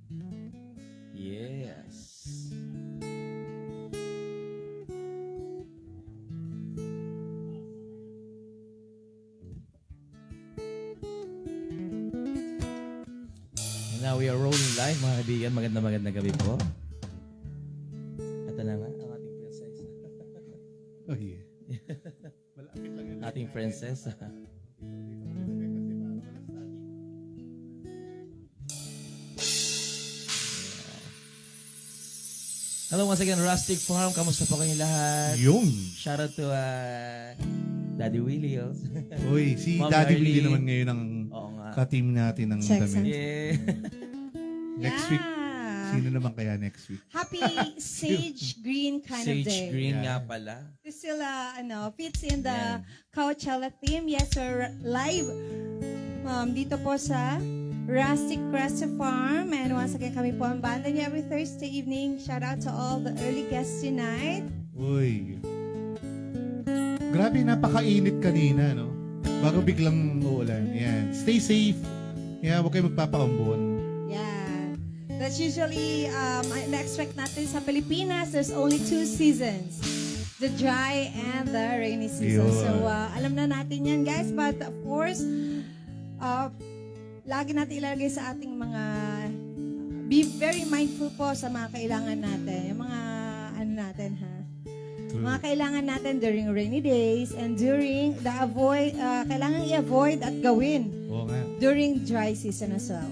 Yes. And now we are rolling live, mga kaibigan. Magandang gabi po. Ito na nga, ang ating princess. Oh, yeah. Malapit lang yun. Ating princess. Hello once again, Rustic Farm. Kamusta po kayong lahat? Yung. Shout out to Daddy Willie. Uy, si Ma'am Daddy Arlie. Willie naman ngayon ang Oo nga. ka-team natin ng Sexy. damit. Yeah. Next week, sino naman kaya next week? Happy sage green kind of Sage day. green Yeah. nga pala. This still fits in the Yan. Coachella theme. Yes, we're live dito po sa Rustic Crest Farm. And once again, kami po ang banda niya every Thursday evening. Shout out to all the early guests tonight. Uy. Grabe, napakainit kanina, no? Bago biglang uulan. Yan. Stay safe. Yeah, huwag kayo magpapaambon. Yeah. That's usually, na-expect natin sa Pilipinas, there's only 2 seasons. The dry and the rainy season. Yun. So, alam na natin yan, guys. But, of course, lagi natin ilalagay sa ating mga, be very mindful po sa mga kailangan natin. Yung mga, ano natin, ha? Mga kailangan natin during rainy days and during the kailangan i-avoid at gawin Oo nga. during dry season as well.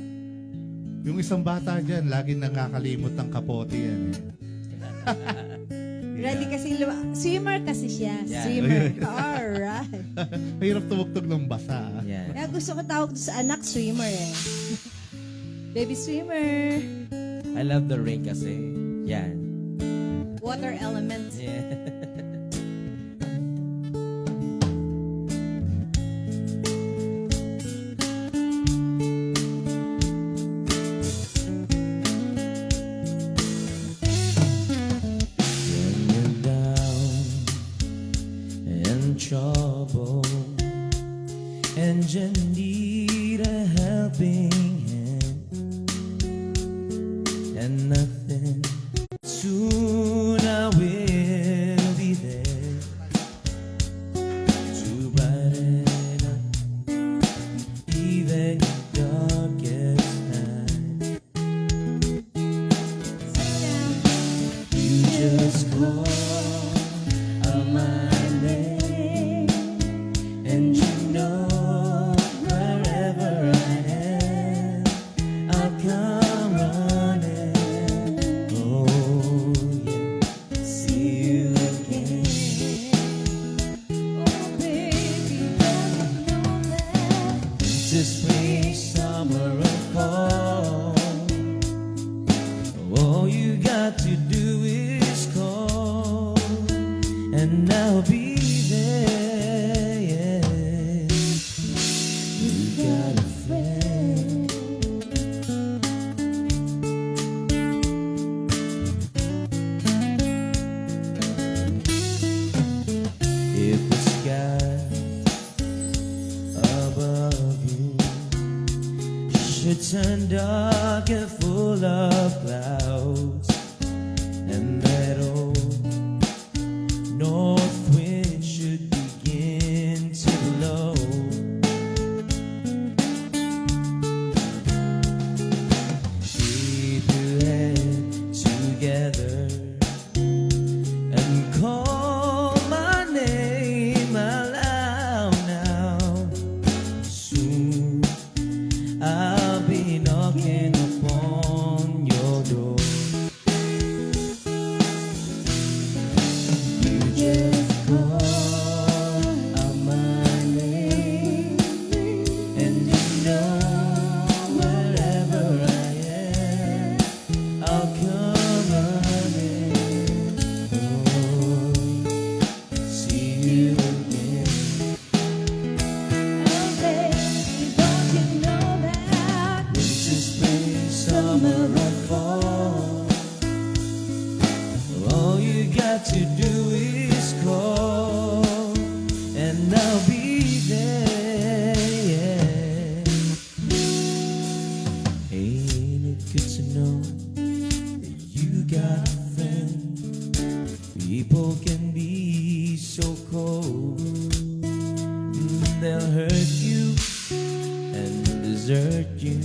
Yung isang bata dyan, laging nakakalimot ng kapote yan. Ready kasi, swimmer kasi siya. Yeah. Swimmer. Alright. Mahirap tumugtog ng basa. Yan. Kaya gusto ko tawag sa anak, swimmer eh. Baby swimmer. I love the rain kasi. Yan. Water element. Yeah. When you're down in trouble and you need a helping hand and nothing, soon I will be there to brighten up even your darkest night. You just call out my name, and you know wherever I am, I'll come running. Oh yeah, see you again. Oh, baby, don't you know that? Winter, spring, summer, and fall. All you got to do is call, and I'll be there. Yeah. You got a friend. If the sky above you should turn dark and full of clouds, and that old north wind should begin to blow, keep your head together and call my name out loud now. Soon I'll be knocking upon your door. You just call out my name, and you know wherever I am, I'll come running. Oh, see you again. Oh, baby, don't you know that? Winter, spring, summer, and fall. All you got to do is call, and I'll be there. Yeah. Ain't it good to know that you got a friend. People can be so cold. They'll hurt you and desert you.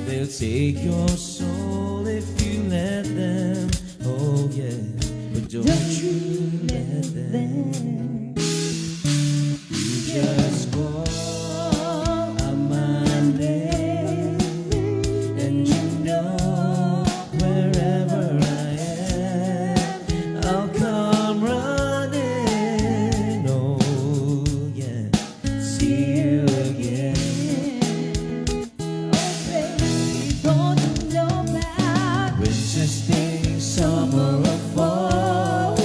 They'll take your soul if you let them. Oh yeah, but don't you let them. You just call out my name, and you know wherever I am, I'll come running. Oh yeah, see you again. Don't you know that Winter, spring, summer, or fall.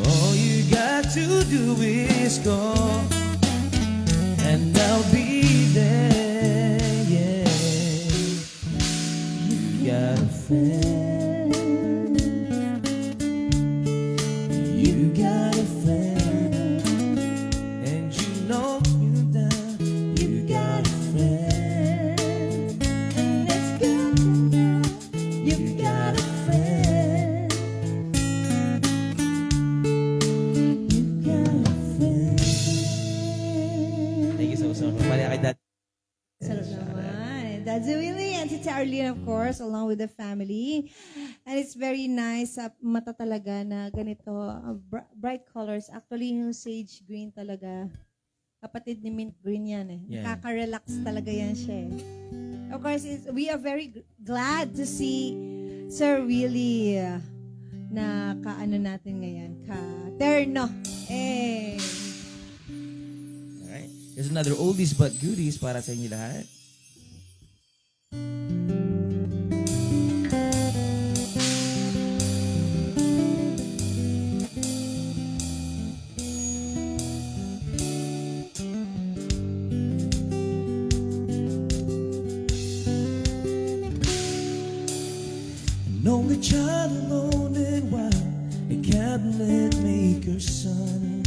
All you got to do is call, and I'll be there. Yeah, you got a friend. You got a friend, and you know that you got a friend. and it's good to know you've got a friend. You got a friend. Thank you so much. Mali kay Dad. Sarap naman. That's Willie and Tita Arlene, of course, along with the family. And it's very nice sa mata talaga na ganito, bright colors. Actually, yung sage green talaga. Kapatid ni mint green yan eh. Yeah. Nakaka-relax talaga yan siya eh. Of course, we are very glad to see Sir Willie na kaano natin ngayon. Ka-terno. Eh. Alright. Here's another oldies but goodies para sa inyo lahat. An only child alone and wild, a cabinet maker's son.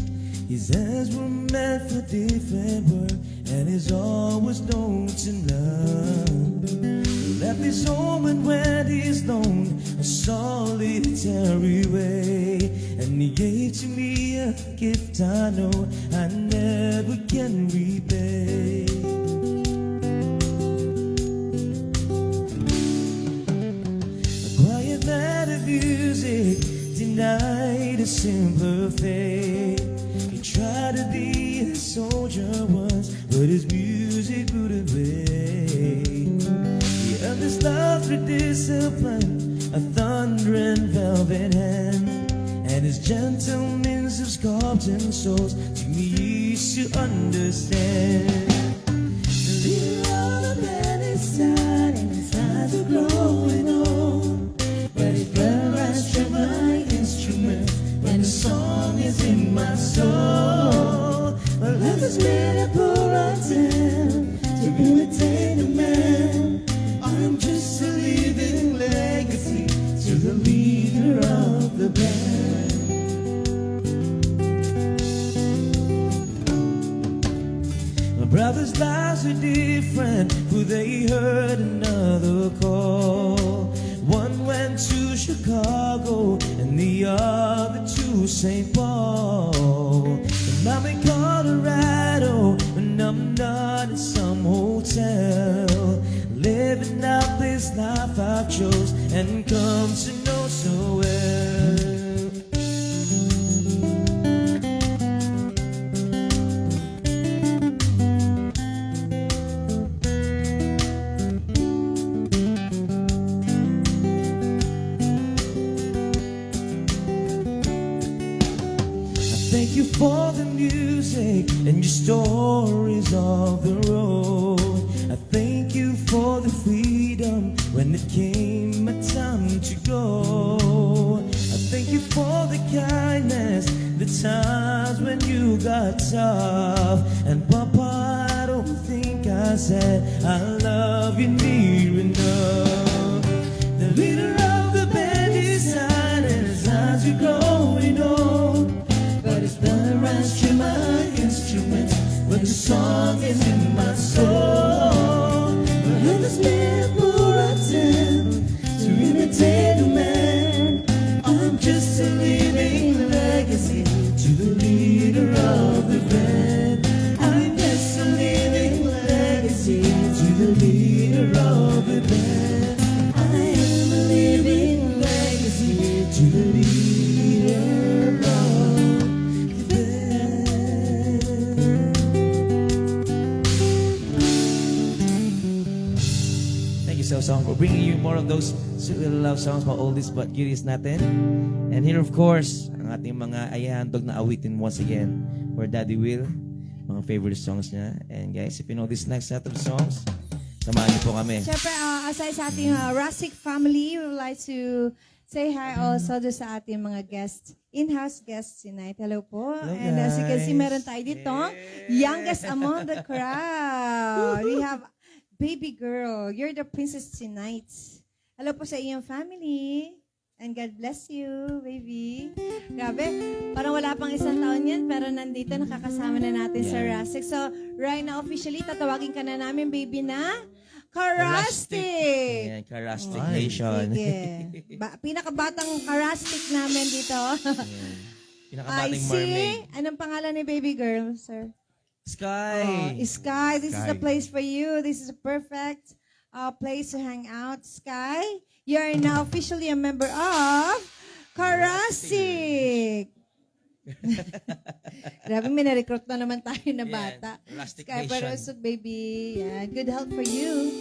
His hands were meant for different work, and he's always known to none. He left his home and went his lone, a solitary way, and he gave to me a gift I know I never can repay. A quiet night of music denied a simpler fate. He tried to be a soldier once, but his music wouldn't wait. He earned his love through discipline, a thundering velvet hand, and his gentle means of sculpting souls to me easy to understand. The leader of the man is sad, and his eyes are glowing old, but his blood runs through my instrument when the song is in my soul. My love has been a poor attempt to imitate a man. I'm just a living legacy to the leader of the band. My brother's lives are different, for they heard another call. One went to Chicago and the other to St. Paul. And I'm in Colorado and I'm not in some hotel, living out this life I've chose and come to know so well. Thank you for the music and your stories of the road. I thank you for the freedom when it came my time to go. I thank you for the kindness, the times when you got tough. And Papa, I don't think I said I love you near enough. The leader of the band is sad and his eyes are growing old, but his blood runs through my instruments when the song is in my soul. My love has been to the leader of the band. I am a living legacy to the leader of the band. Thank you so much for bringing you more of those sweet little love songs, mga oldies but goodies natin. And here of course, ang ating mga ayahandog na awitin once again for Daddy Will, mga favorite songs niya. And guys, if you know this next set of songs, samahan niyo po kami. Siyempre, aside sa ating Rustic family, we would like to say hi also do sa ating mga guests, in-house guests tonight. Hello po. Hello, And as you can see, guys. meron tayo dito, youngest among the crowd. We have baby girl. You're the princess tonight. Hello po sa iyong family. And God bless you, baby. Grabe, parang wala pang isang taon yan, pero nandito, nakakasama na natin sa Rustic. So, right now, officially, tatawagin ka na namin, baby, na Karastic. Ayan, Karastic Nation. Sige. Pinakabatang Karastic namin dito. Ayan. Pinakabating I mermaid. see. Anong pangalan ni baby girl, sir? Sky. Sky, this is the Sky. place place for you. This is a perfect place to hang out. Sky, you are now officially a member of Karastic. Grabe, may na-recruit na naman tayo na bata. Yan, Rustic Sky, Nation. pero so baby, yeah, good health for you.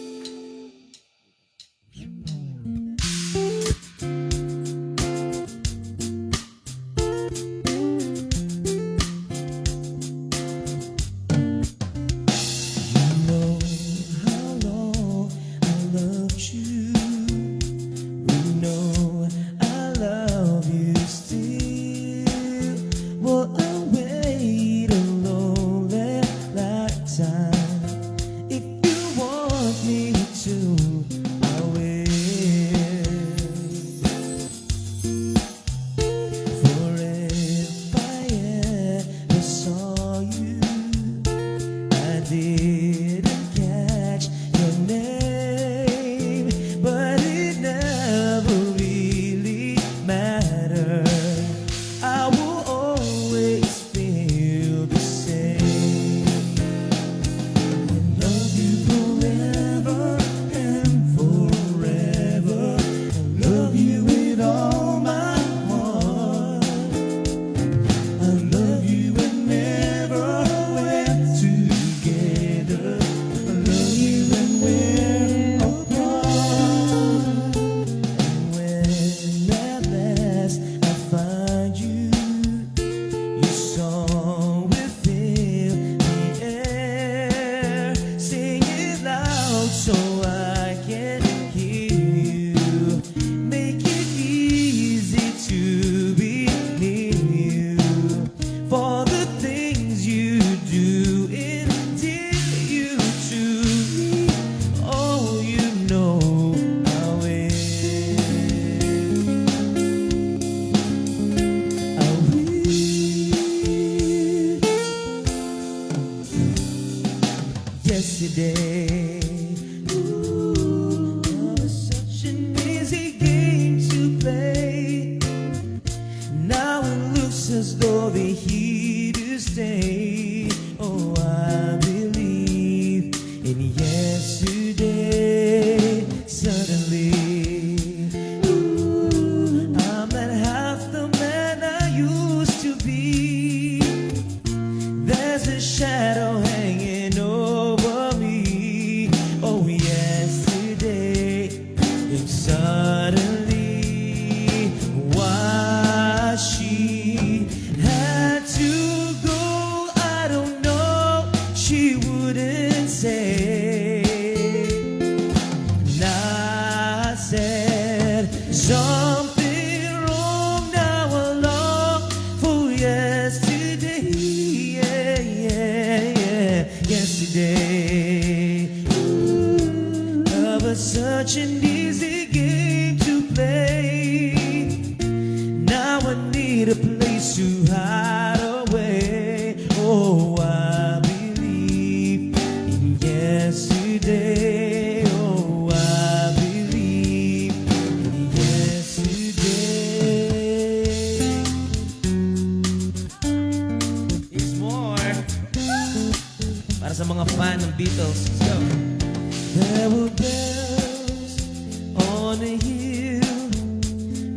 know how long I loved you. You know I love you still. Will I wait a lonely lifetime? If you want me to, I will. For if I ever saw you, I didn't catch your name, but it never really mattered. I will always feel the same. I love you forever and forever. I love you with all my heart. I love you whenever we're together. I love you when we're apart. And when at last I find you, your song will fill the air. Sing it loud so I can hear you. Make it easy to be near you. For the things you do endear you to me. Oh, you know I will. I will. Yesterday, was such an easy game to play. Now it looks as though they're here to stay. Oh, I believe in yesterday. Suddenly, I'm not half the man I used to be. There's a shadow hanging over me. Oh, yesterday, and suddenly, why she had to go, I don't know. She wouldn't say. And I said something wrong. Now I long for yesterday. Yeah, yeah, yeah. Yesterday, love was such an easy game to play. Now I need a place to hide away. Oh, I believe in yesterday. Oh, I believe in yesterday. It's more. Para sa mga fan ng Beatles. Let's go. There were bells on a hill,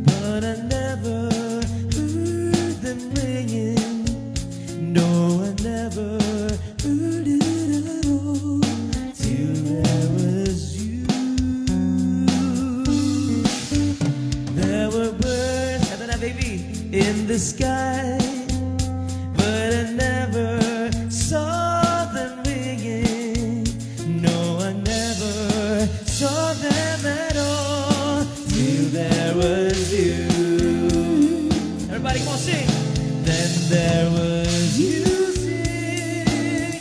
but I never heard them ringing. No, I never heard it at all till there was you. There were birds, baby, in the sky, but I never saw them winging. No, I never saw them at all till there was you. Everybody, come on, sing. Then there was music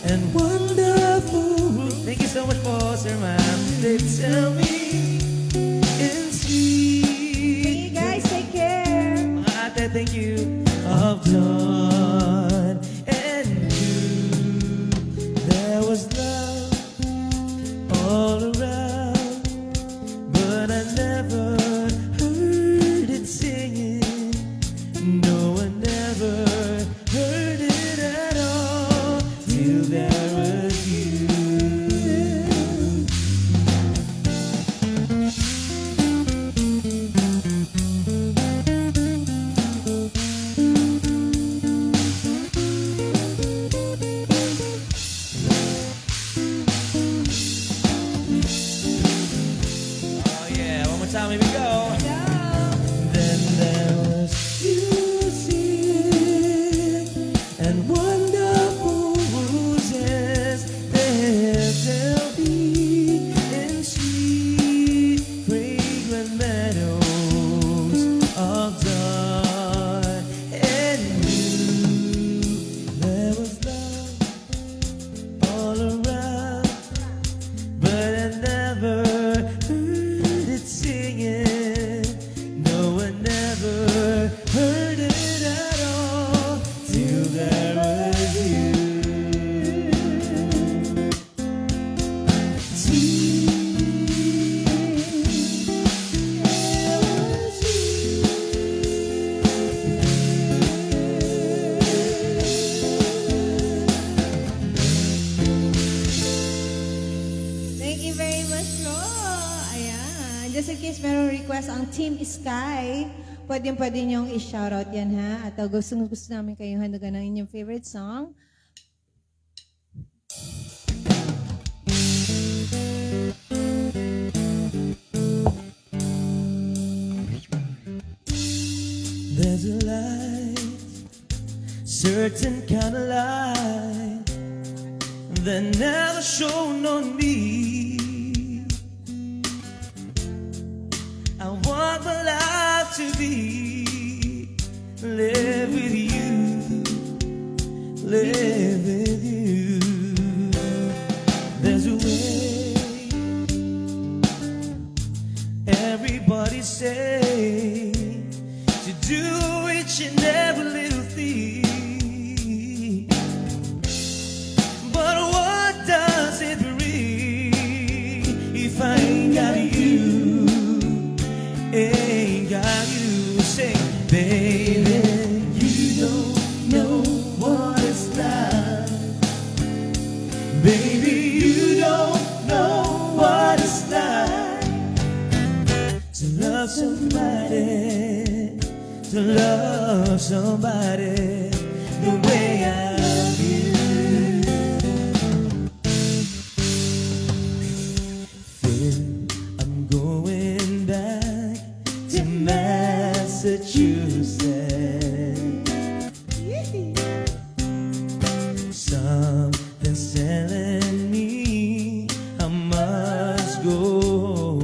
and wonderful. Thank you so much for Sir Man. They tell me in sweet. Hey guys, take care. Mga ate, thank you. Of dawn and you. There was love all around, but I never heard it singing. No, I never heard it at all till there was you. Oh yeah, one more time, here we go. Then there was music and wonderful roses. There'll be in sweet, fragrant meadows of dawn and you. There was love all around, but I never heard it singing. No, I never heard it at all till there was you. Thank you very much, bro. Ayan. Just in case merong request ang Team Sky, pwede niyong i-shoutout yan, ha? At gusto namin kayong handagan ng inyong favorite song. There's a light, certain kind of light that never shone on me. I want my life to be live with you, live with you. There's a way everybody say to do each and every little thing, but what does it bring if I ain't got you? Ain't got you. Say, baby, you don't know what it's like. Baby, you don't know what it's like to love somebody, to love somebody the way I love you. Feel I'm going back to Massachusetts. Something's telling me I must go.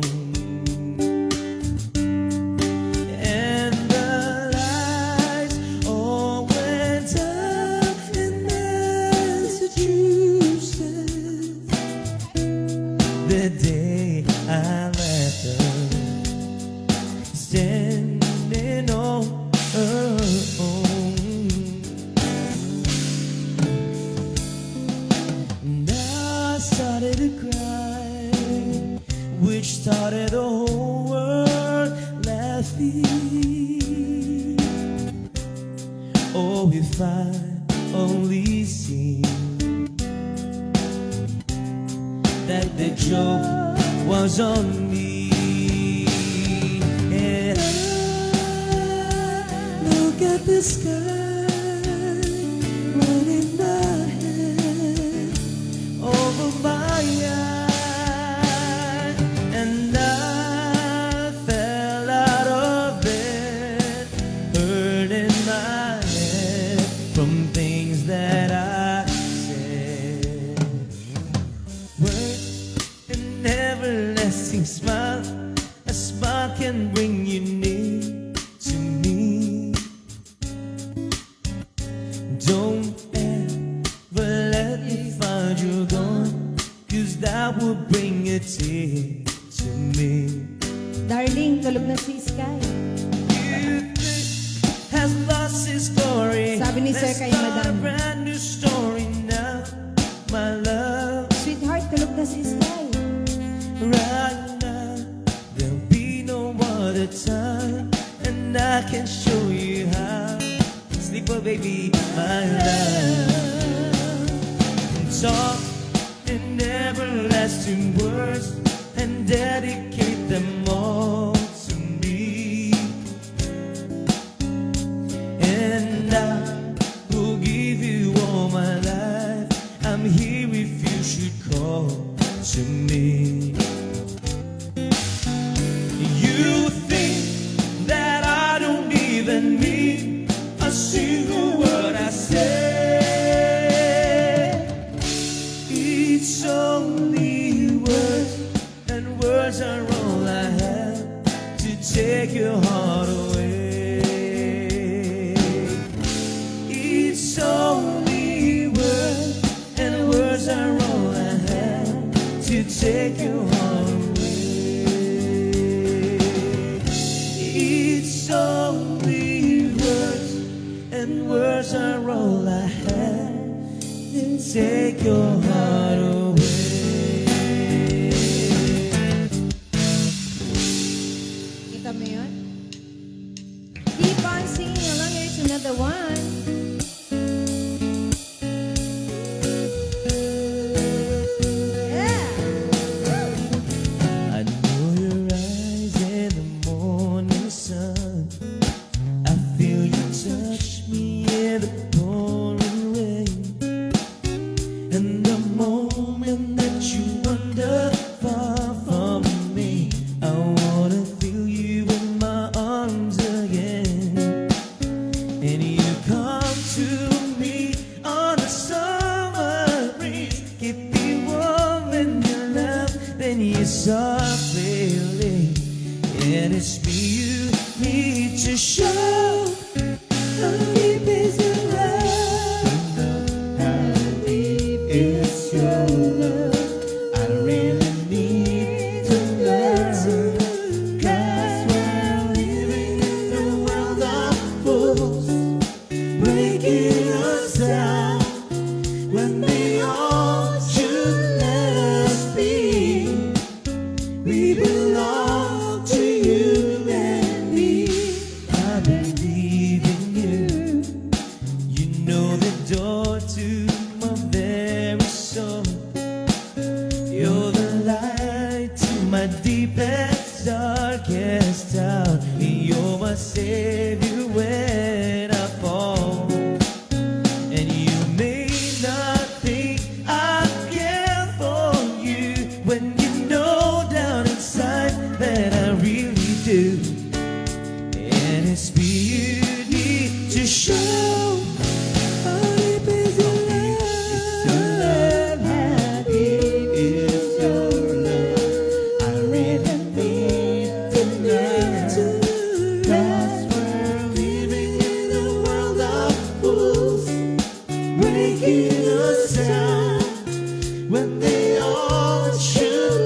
And the lights all went up in Massachusetts the day I left her, standing on her own. And I started to cry, which started the whole world laughing. Oh, if I only seen that like the joke was on me. And I look at the sky running my head over my eyes, and I fell out of bed, hurting my head from things that I said. Words an everlasting smile, a smile can bring you near to me. Don't ever let me find you gone, 'cause that would bring a tear to me. Darling, tulog na si Sky. Has lost his story. Sabi ni Sir Let's kay start Madam. a brand new story now, my love. Sweetheart, tulog na si Sky. Right now, there'll be no other time, and I can show you how. Sleep, oh baby, my love. Talk in everlasting words and dedicate them all to me. And I will give you all my life. I'm here if you should call to me. You think that I don't even mean a single word I say. It's only words, and words are all I have to take your heart away. It's only words, and words are all I have to take your heart away. It's only words, and words are all I have to take your heart away. Kita mo yun? Keep on singing along. Here's another one. Yeah! I know your eyes in the morning sun. I feel you touch me in the pouring rain. And the moment that you wander far from me, I wanna feel you in my arms again. And you come to me on a summer breeze, keep me warm in your love, then you softly leave. And it's me you need to show. How deep is your love? How deep is your love? I really need to learn. 'Cause we're living in the world of fools, breaking us down when they all should let us be. We belong to you and me. I believe in you. You know the door to my very soul. You're the light to my deepest, darkest hour. You're my savior when I fall. And you may not think I care for you, when you know down inside that I really do. And it's me you need to show. How deep is your love? How deep is your love? I really need to know. 'Cause we're living in a world of fools, breaking us down when they all should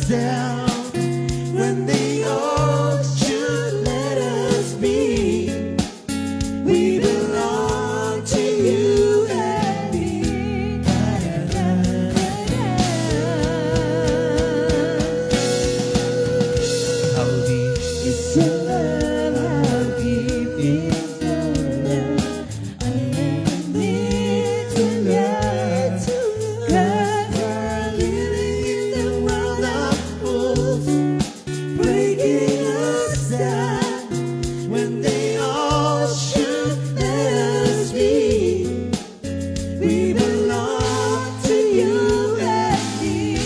down when they all should let us be. We belong to you and me. How deep is your love? How deep is your love? I need to learn to love. We're living in the world of fools, breaking us down when they all should let us be. We belong to you and me.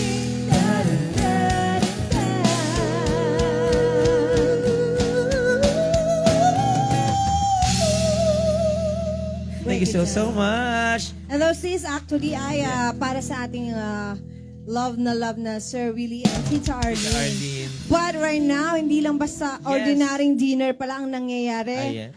Thank you so much. And those things actually ay para sa ating love na Sir Willie and Tita Arlene. Arlene. But right now, hindi lang basta ordinaryong dinner pala ang nangyayari. Ayan.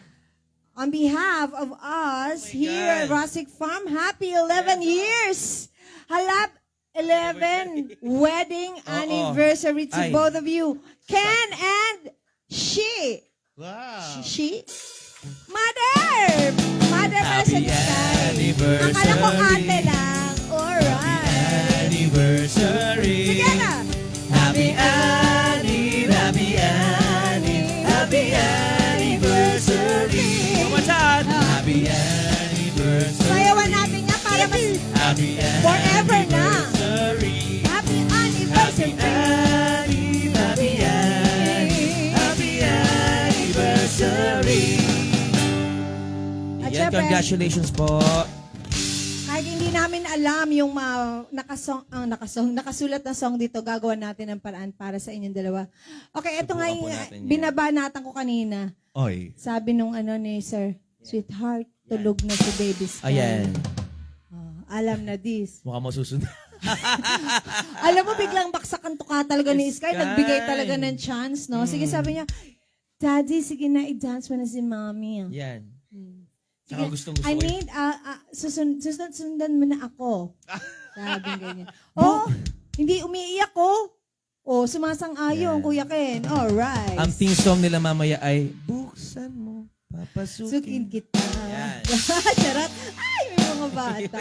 On behalf of us here at God. Rustic Farm, happy 11 years! Halap 11 wedding anniversary to Ay. both of you. Ken and she. Wow. She? Mother! Mother para sa Happy sky. anniversary. Akala ko ate lang. Alright. Anniversary. Sige na. Happy happy anniversary. One more time. Happy anniversary. Sayawan natin nga para mas Happy forever na. anniversary. Happy Happy anniversary. happy anniversary. At Yan, syempre, congratulations po. kahit hindi namin alam yung nakasulat na song dito, gagawa natin ng paraan para sa inyong dalawa. Okay, ito nga Subukan yung po natin yan. binabanatan ko kanina. Oy. Sabi nung ni Sir, sweetheart, tulog na si baby Sky. Ayan. Alam na this. Mukha mo susunod. Alam mo, biglang baksakan to ka talaga ni Sky. Sky. Nagbigay talaga ng chance, no? Sige, sabi niya, Daddy, sige na, i-dance mo na si Mommy. Yan. Sige, Saka gustong I ko. need, sundan mo na ako. Sabi ganyan. Oh, hindi umiiyak ko. Oh, sumasang-ayon, Yan. Kuya Ken. Alright. Ang theme song nila mamaya ay Buksan mo, papasukin. Sukin kita. Yan. Charot. Ay, may mga bata.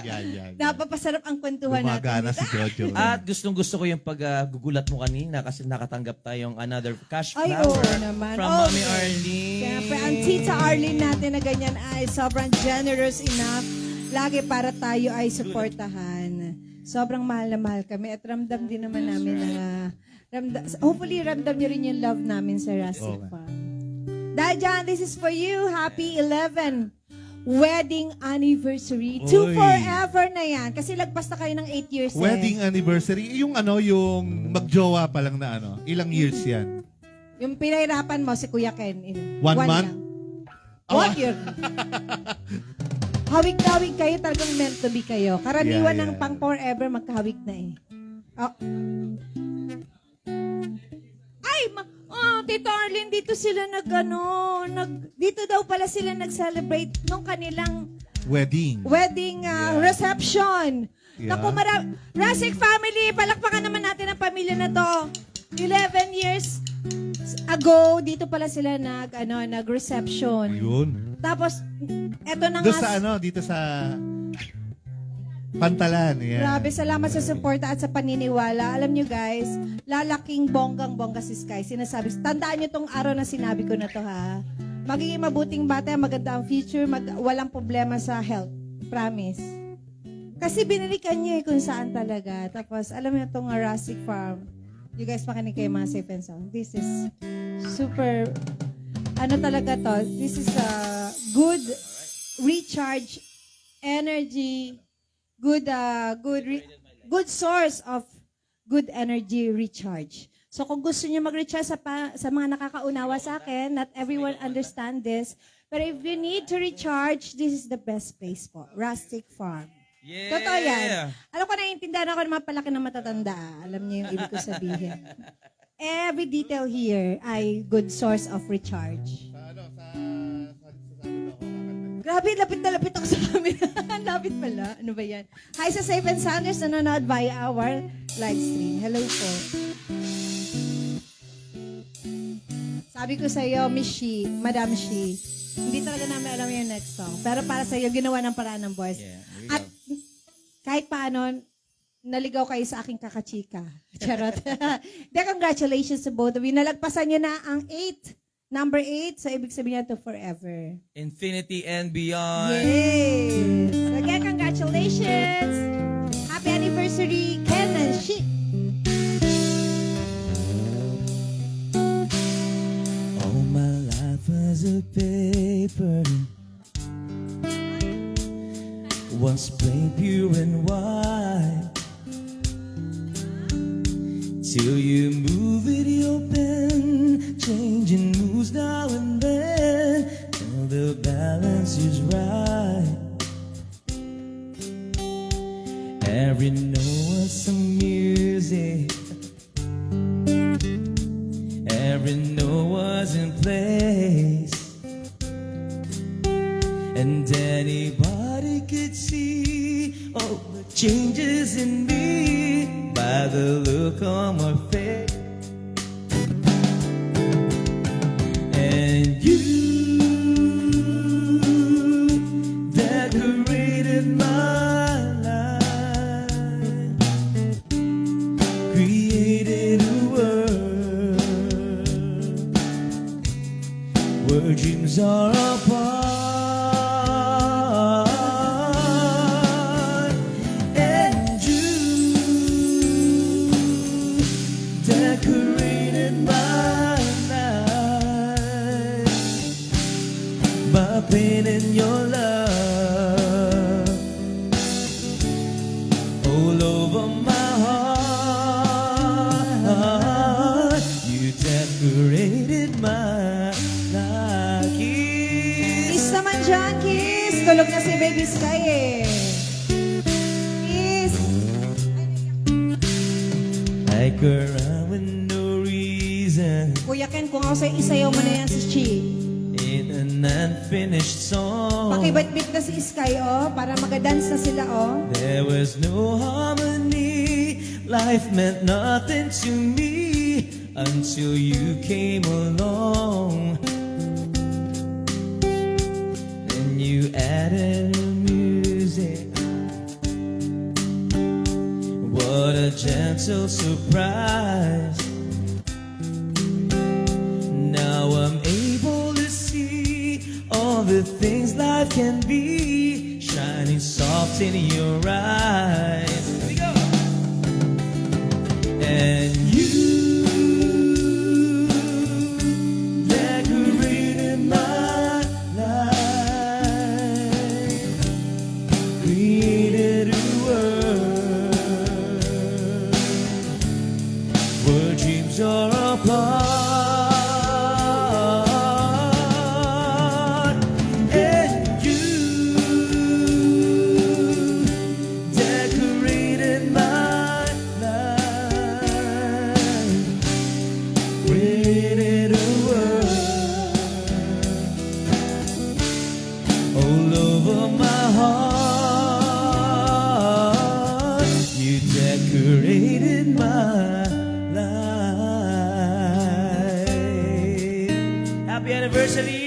Yan. Napapasarap ang kwentuhan Gumagana natin. si Jojo. At gustong-gusto ko yung paggugulat mo kanina kasi nakatanggap tayong another cash Ay, flower oo naman. from Oh, Mommy Arlene. Siyempre, ang Tita Arlene natin na ganyan ay sobrang generous enough. Lagi para tayo ay supportahan. Sobrang mahal na mahal kami at ramdam din naman namin na hopefully ramdam niyo rin yung love namin sa Rustic Okay. Farm. Dahil dyan, this is for you. Happy 11 wedding anniversary. To Oy. forever na yan. Kasi lagpas na kayo ng 8 years Wedding anniversary. Yung yung magjowa pa lang na ilang years yan? Yung pinahirapan mo si Kuya Ken. 1 month? Lang. 1 year. Hawig-hawig kayo, talagang meant to be kayo. Karaniwan Yeah, ng yeah. pang forever, magkahawig na eh. Oh. Ay, Tito Arlene, dito sila dito daw pala sila nag-celebrate nung kanilang Wedding. wedding reception. Yeah. Naku, Rustic family, palakpakan naman natin ang pamilya na to. 11 years ago, dito pala sila nag-reception. Yun. Tapos, eto na Doon nga. sa dito sa Pantalan. Yeah. Grabe, salamat sa suporta at sa paniniwala. Alam nyo guys, lalaking bonggang-bongga si Sky. Sinasabi, tandaan nyo tong araw na sinabi ko na to ha. Magiging mabuting bata, maganda ang future, walang problema sa health. Promise. Kasi binilikan niya kung saan talaga. Tapos, alam niyo itong Rustic Farm. You guys makinig kayo mga safe and sound. This is super, talaga to. This is a good recharge energy, good source of good energy recharge. So kung gusto niyo mag-recharge sa mga nakakaunawa sa akin, not everyone understand this, but if you need to recharge, this is the best place po. Rustic Farm. Yeah. Totoo yan. Alam ko, naiintindihan ako ng mga palaki na matatanda. Alam niyo yung ibig ko sabihin. Every detail here ay good source of recharge. Grabe, lapit na lapit ako sa camera. Lapit pala. Ano ba yan? Hi sa Safe and Sounders nanonood via our live stream. Hello po. Sabi ko sa iyo, Miss Shi, Madam Shi, hindi talaga namin alam yung next song. Pero para sa iyo, ginawa ng paraan ng voice. Yeah, there you At go. kahit paano, naligaw kayo sa aking kakachika. Charot. De, congratulations to both of you. Nalagpasan nyo na ang 8. Number 8. So, ibig sabihin to forever. Infinity and beyond. Yes. Again, congratulations. Happy anniversary, Ken and Shi. All my life was a paper, once plain, pure and white, till you move it, your pen, changing moves now and then, till the balance is right. Every note was some music, every note was in place, and anybody could see all the changes in me by the look on my face. And you decorated my life, created a world where dreams are apart, and you decorated my life by painting your love all over my heart. You decorated my life. Kiss naman dyan, kiss. Tulog na si Baby Sky eh. Kiss. Like around with no reason, Kuya Ken, kung ako sa'yo, isayaw mo na yan si Chi. in an unfinished song. Pakibitbit na si Sky, oh, para magadance na sila, oh. There was no harmony, life meant nothing to me until you came along. Then you added music, what a gentle surprise. Now I'm able to see all the things life can be, shining soft in your eyes. Here we go. And you decorated my life, created a world where dreams are apart. Created a world all over my heart. You decorated my life. Happy anniversary!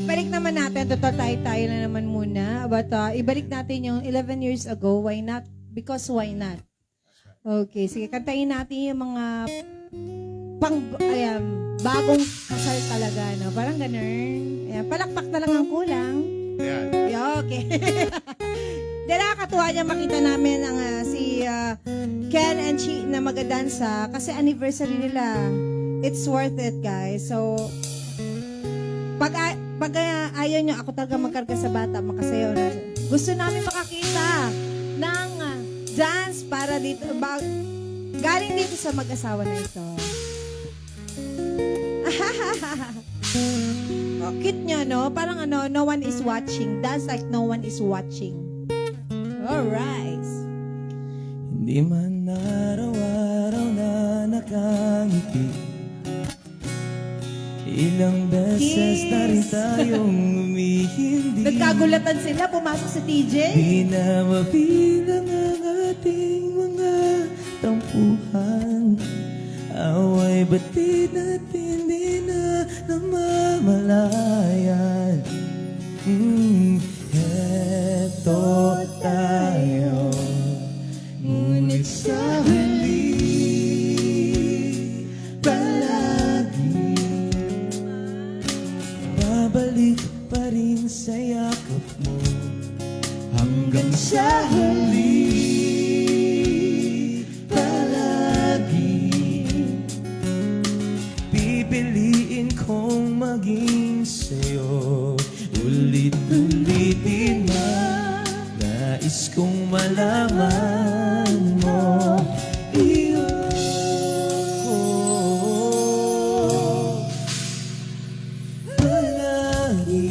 Ibalik naman natin, total tayo na naman muna. But ibalik natin yung 11 years ago, why not? Because why not? Okay, sige, kantayin natin yung mga bagong kasal talaga, no? Parang ganun. Ayan, palakpak na lang ang kulang. Ayan. Yeah, okay. Dahil nakakatuwa niya makita namin ang si Ken and Chi na magadansa kasi anniversary nila. It's worth it, guys. So, pag ayaw nyo, ako talaga magkarga sa bata, makasayaw na. Gusto namin makakita ng dance para dito, galing dito sa mag-asawa na ito. Oh, cute nyo, no? Parang no one is watching. Dance like no one is watching. Alright. Hindi man araw-araw na nakangiti, Ilang beses na rin tayong umihindi. Nagkagulatan sila, pumasok si TJ. Di na mabilang ang ating mga tampuhan. Away batid natin di na namamalayan. Eto tayo, ngunit sa huli palagi babalik pa rin sa yakap mo hanggang sa huli palagi pipiliin kong maging sa'yo ulit-ulitin na nais kong malaman mo iyo ko palagi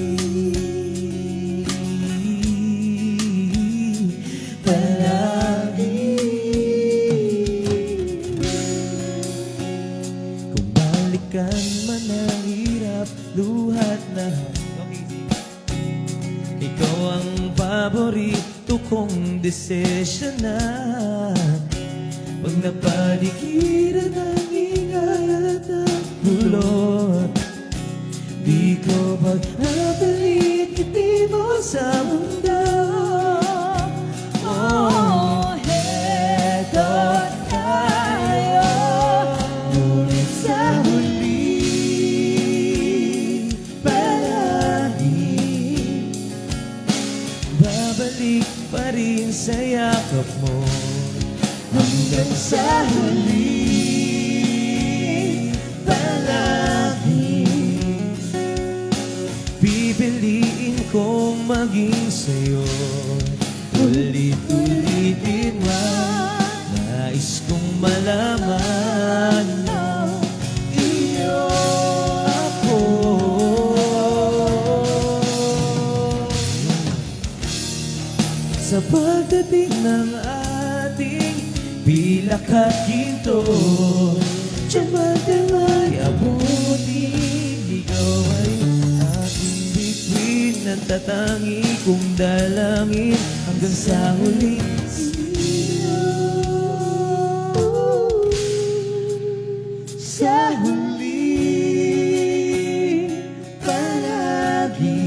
palagi kung balikan man ang hirap luhat na ikaw ang paborito kong desisyon na pag napaligiran ang ingay at ang gulot di ko pagpapalit ngiti mo sa mundo. Oh, heto tayo, ngunit sa huli palagi babalik pa rin sa yakap mo hanggang sa huli palagi pipiliin kong maging sa'yo ulit-ulitin man nais kong malaman mo iyo ako. Sa pagdating ng ating pilak at ginto, Diyan ay abutin, ikaw ay aking bituin, ang tatangi kong dalangin hanggang sa huli. Sa huli, palagi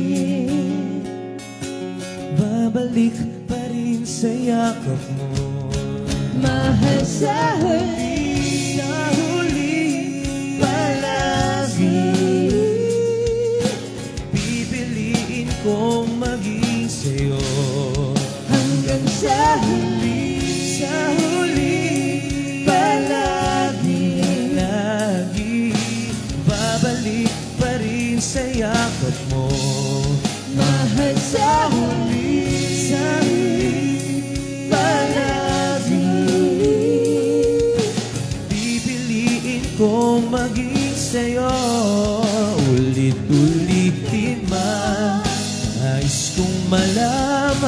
babalik pa rin sa yakap mo. Mahal sa huli, palagi pipiliin kong maging sa'yo hanggang sa huli, palagi, lagi babalik pa rin sa yakap mo. mahal sa huli, palagi pipiliin kong maging sa'yo ulit-ulitin man nais kong malaman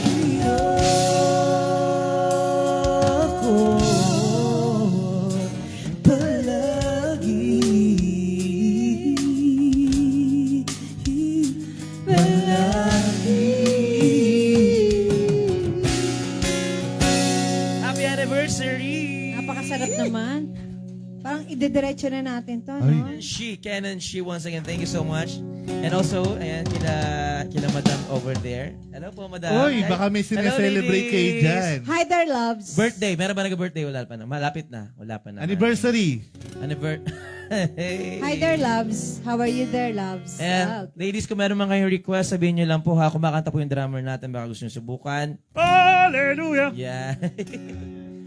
iyo ako palagi Happy anniversary! Napakasarap naman. Parang idediretso na natin to, Ay. no? Canon, once again, thank you so much. And also, ayan, kila Madam over there. Hello po, Madam. Oy, baka may sineselebrate kayo dyan. Hi there, loves. Birthday. Meron ba nag-birthday? Wala pa na. Malapit na. Wala pa na. Anniversary. Hi there, loves. How are you there, loves? And ladies, kung meron man kayong request, sabihin nyo lang po ha. Kumakanta po yung drummer natin. Baka gusto nyo subukan. Hallelujah. Yeah.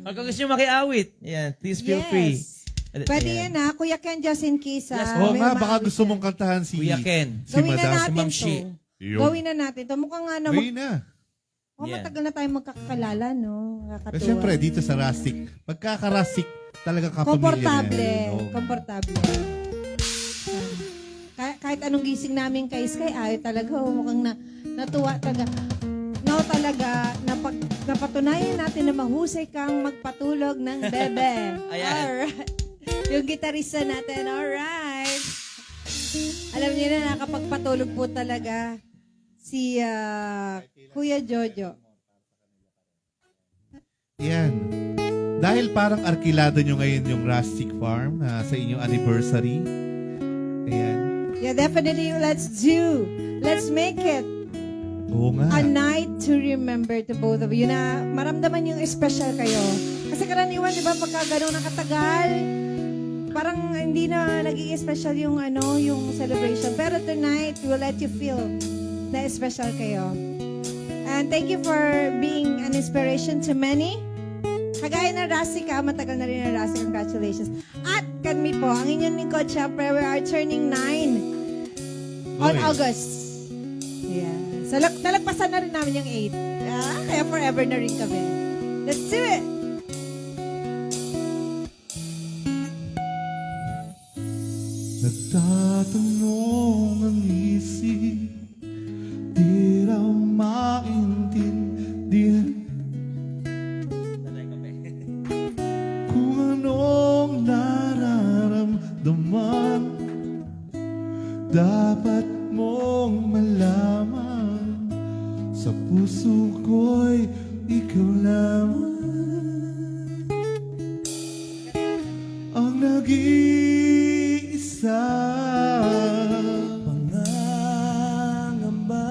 Kung gusto nyo makiawit, yeah, please feel Yes. free. Pwede Ayan. yan ha, Kuya Ken, just in case ha. Yes, Oo May nga, baka umaawit gusto ka. mong kantahan si Kuya Ken. si Gawin na Madam. natin Ma'am to. Shi. Yun. Gawin na natin to. Mukhang nga na, Gawin na. Yeah. matagal na tayo magkakakalala, no? Nakakatuwa. Pero siyempre, dito sa Rustic, pagkaka-Rustic, talaga kapamilya Komportable. na yan. Oo. Komportable. Kahit anong gising namin kay Sky, ayaw talaga. Mukhang natuwa talaga. No, talaga, napatunayan natin na mahusay kang magpatulog ng bebe. Ayan. Alright. Yung gitarista natin. Alright. Alam niyo na, nakapagpatulog po talaga si Kuya Jojo. Yan. Dahil parang arkilado nyo ngayon yung Rustic Farm sa inyong anniversary. Ayan. Yeah, definitely. Let's make it Oo nga. a night to remember to both of you na maramdaman yung special kayo. Kasi karaniwan, di ba, pagka gano'n nakatagal, parang hindi na naging special yung yung celebration. Pero tonight, we'll let you feel na special kayo. And thank you for being an inspiration to many. Kagaya ng Rasika, matagal na rin ang Rasika. Congratulations. At kami po, ang inyong lingkod, syempre, we are turning 9 on Okay. August. Yeah. So, talagpasan na rin namin yung 8. Yeah? Kaya forever na rin kami. Let's do it! Nagtatanong ang isip, di raw maintindihan kung anong nararamdaman. Dapat mong malaman, sa puso ko'y ikaw lamang ang nag-iisa. Pangangamba,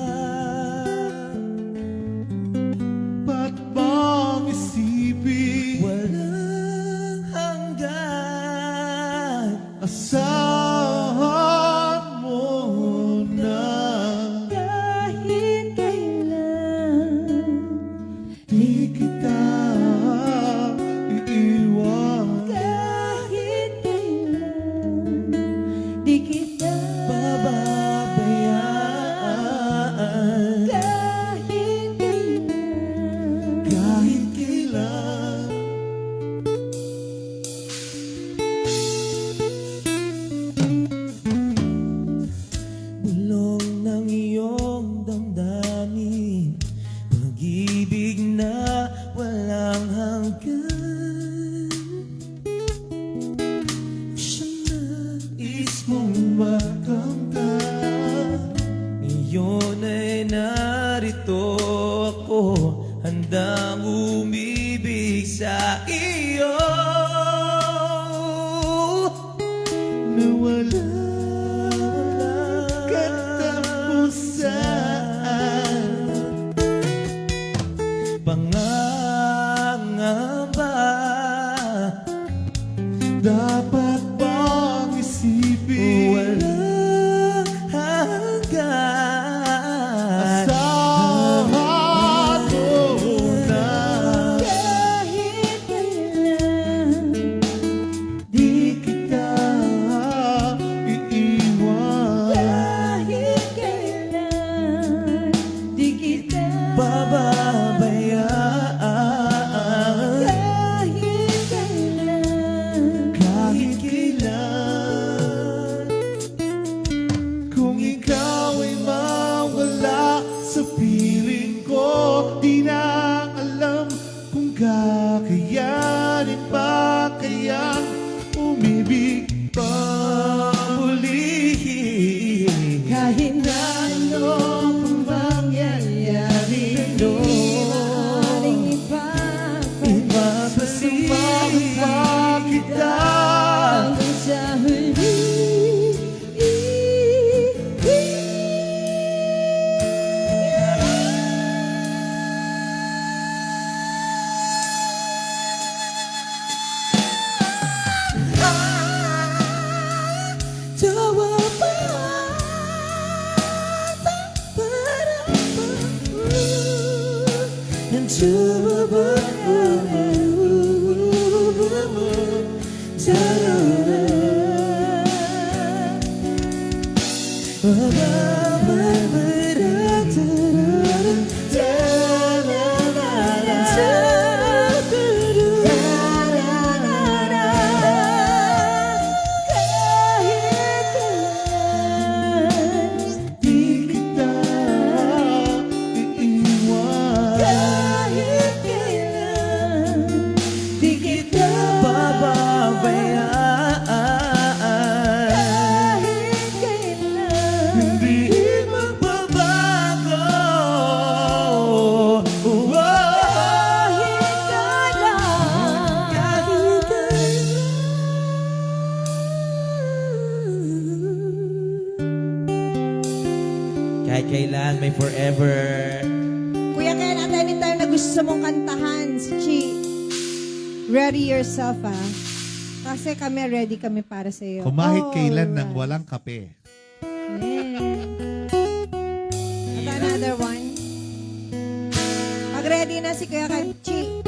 Ba't bang isipin walang hanggan. asahan mo na Kahit kailan, di kita iiwan? kahit kailan, di kita Pababayaan kahit kailan. Kahit kailan. bulong ng iyong damdamin, pag-ibig na walang hanggan. Siya nais mong Makamtan, iyon ay narito ako, handang umibig sa iyo. na walang katapusan. Pangangamba, Dapat bang isipin walang hanggan. asahan mo na Kahit kailan, di kita iiwan? kahit kailan, di kita Pababayaan kahit kailan. Kahit kailan, kung ikaw ay mawala sa piling ko, di na alam kung kakayanin pa kayang umibig pa muli. Kahit na anong mangyayari, maaaring Ipapasumama pa kita. hanggang sa huli. Di kita iiwan. Kahit kailan, gusto mong kantahan si Chi, ready yourself ah. Kasi kami, ready kami para sa iyo. Kumahit kailan nang walang kape. At another one. Pag ready na si Kuya Chi,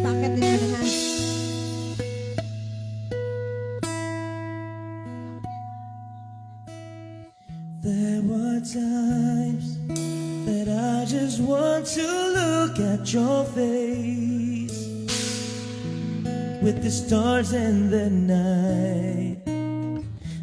ipakit din na ha. There were times that I just want to look at your face with the stars in the night.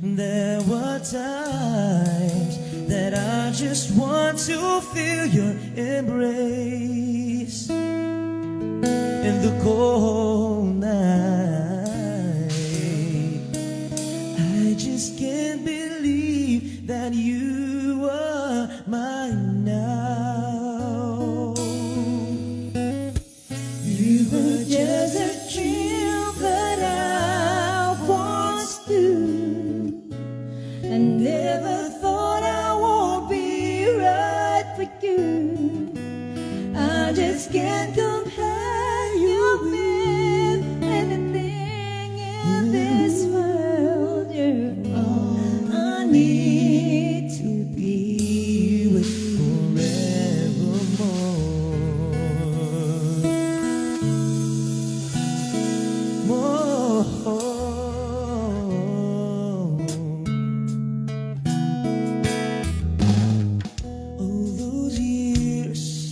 There were times that I just want to feel your embrace in the cold night. I just can't believe that you are mine now. You were just a dream, but I was too. I never thought I would be right for you. I just can't compare you with anything in this world. You're all I need to be with forevermore. All those years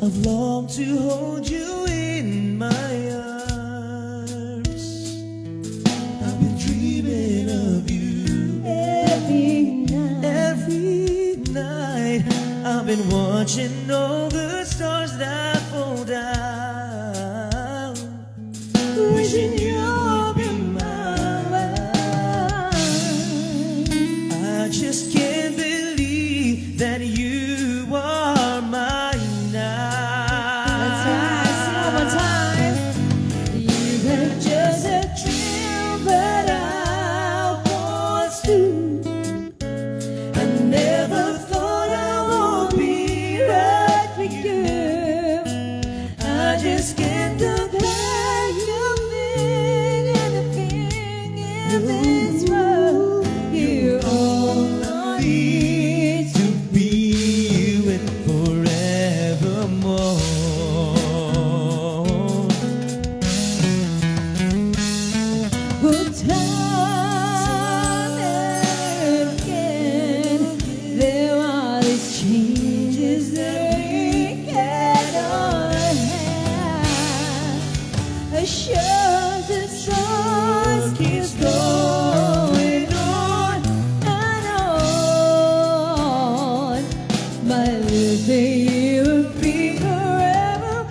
I've longed to hold you in my arms. I've been dreaming of you every night. I've been watching all the stars that fall down, wishing you would be mine. I just can't believe that you are mine now. That's right. Sing one more time. You were just a dream, but I was too. I never thought I would be right for you. I just can't compare you with anything in this world. You're all I need to be with forevermore. Well, time and again, there are these changes that we cannot have. A show that sun keeps going on and on. My living you would be forevermore.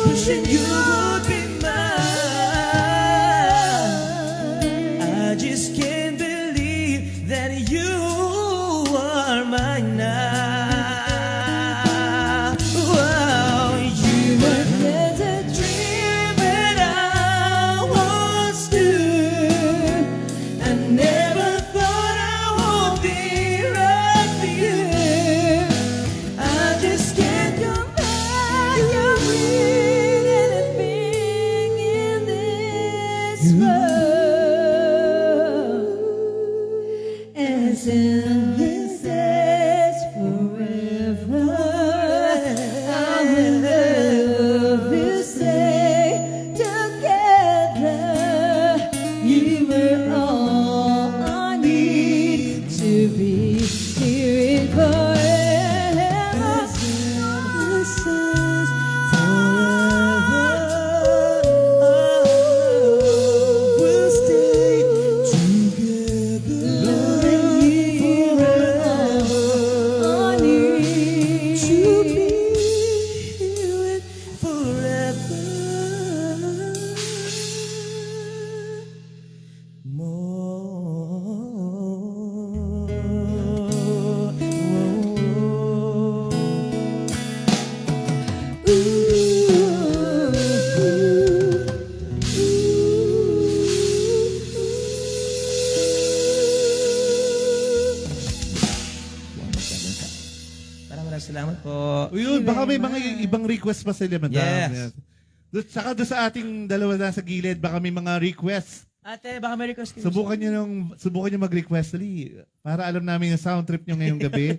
Wishing you would be mine. I just can't believe that you are mine now. Wow, you were just a dream, and I was too. I never thought I would be right for you. I just can't compare you with anything in this world. As endless as forever, I will love you, stay together. You were all I need to be here forever. This is forever. We'll stay together. Loving you forever. Salamat po. Yun, baka may mga much. ibang request pa sila, madam. Yes. Saka doon sa ating dalawa na sa gilid, baka may mga request. Ate, baka may request kayo. Subukan nyo mag-request ulit para alam namin yung sound trip nyo ngayong gabi.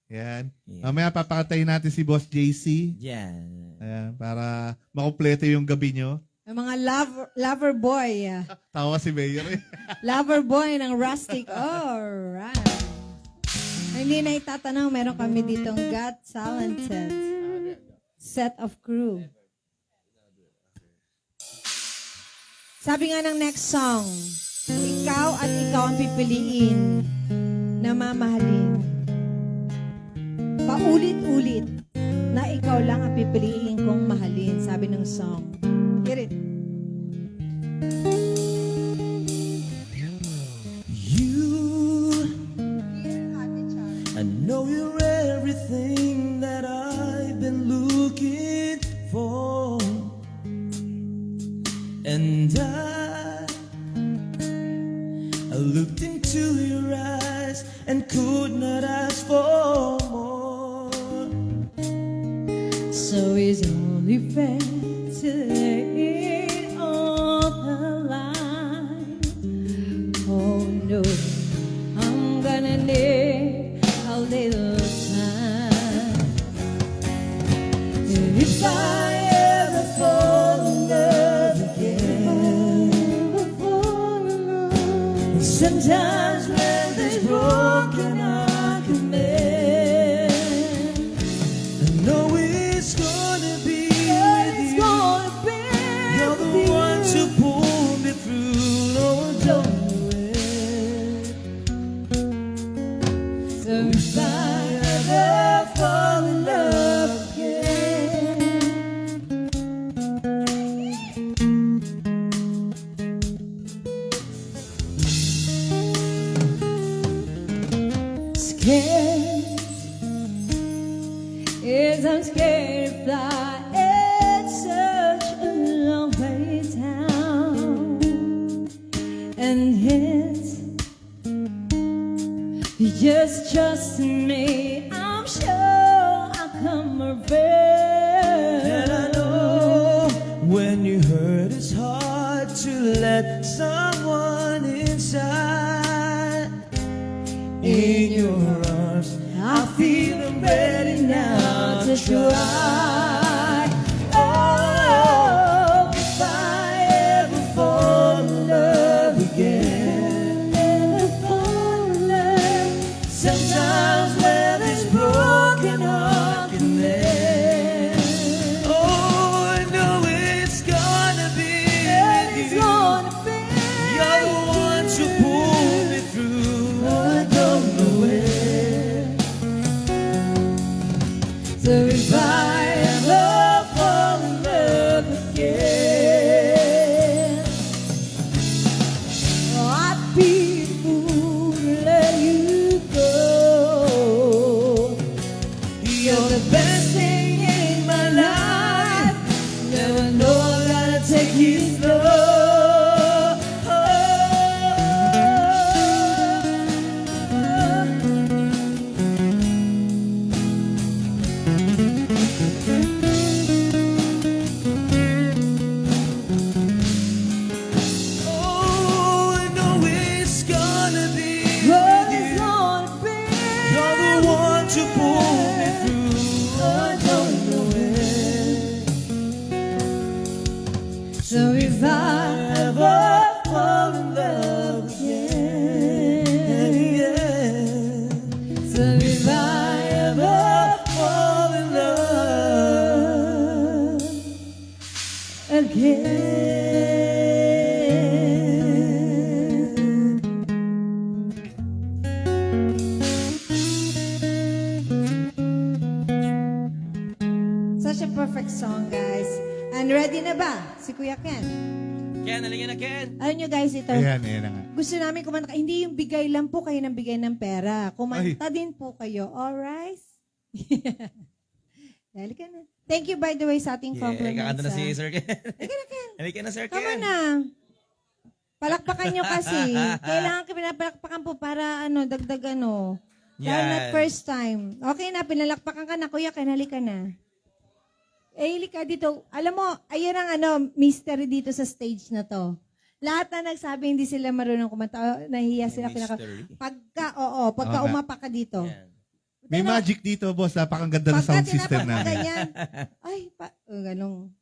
Yan. Yeah. Mamaya papakatayin natin si Boss JC. Yan. Ayan, para makumpleto yung gabi nyo. Ang mga lover boy. Tawa si Mayor eh. Lover boy ng Rustic. Alright. Hindi na itatanong, meron kami ditong Got Talented set of crew. Sabi nga ng next song, ikaw at ikaw ang pipiliin na mamahalin. Paulit-ulit na ikaw lang ang pipiliin kong mahalin. Sabi ng song. Hear it. You, I know you're everything that I've been looking for. And I looked into your eyes and could not ask for more. So it's only fair to lay it on the line. Oh no, I'm gonna need a little time. If I ever fall in love again, sometimes when there's broken I can mend. I know it's gonna be with you. You're the one to pull me through. No, don't know it. So if I ever fall in love again, scared, yes, I'm scared to fly. It's such a long way down, and yet you just trust me. I'm sure I'll come around. And I know when you hurt, it's hard to let someone inside. In your arms, I feel I'm ready now to try. Oh, if I ever fall in love again, ever fall in love, Sometimes when it's broken, I can mend. Oh, I know it's gonna be with it's you. gonna be. You're the one to pull me through. I don't know where. So if I ever fall in love again, I'd be a fool to let you go. You're the best thing in my life. Never know I gotta take it slow. Oh, I know it's gonna be with It's you. gonna be. You're the one to pull me through. I don't know where. So if I ever fall in love again, Yeah. so if I ever Fall in love. again. Such a perfect song, guys. And ready na ba si Kuya Ken? Ken, halika na, Ken. Alam nyo guys, ito. Ayan na nga. Gusto namin kumanta. Hindi yung bigay lang po kayo ng bigay ng pera. Kumanta din po kayo. Alright? Dali ka na. Thank you by the way sa ating compliments. kakanta na si ah. Sir Ken. Halika na, Ken. Halika na, Sir Tama Ken. na. Palakpakan nyo kasi. Kailangan ka pinapalakpakan po para dagdag Lalo na Yan. first time. Okay na, pinalakpakan ka na, kuya, kanali ka na. Halika dito. Alam mo, ayun ang mystery dito sa stage na to. Lahat na nagsabi hindi sila marunong kumanta, nahihiya sila Mystery. pagka Oo nga. umapa ka dito. Yan. May Pero, magic dito, boss. Napakaganda ng pagka sound system tinapak ka namin. ganyan, ay, ganun.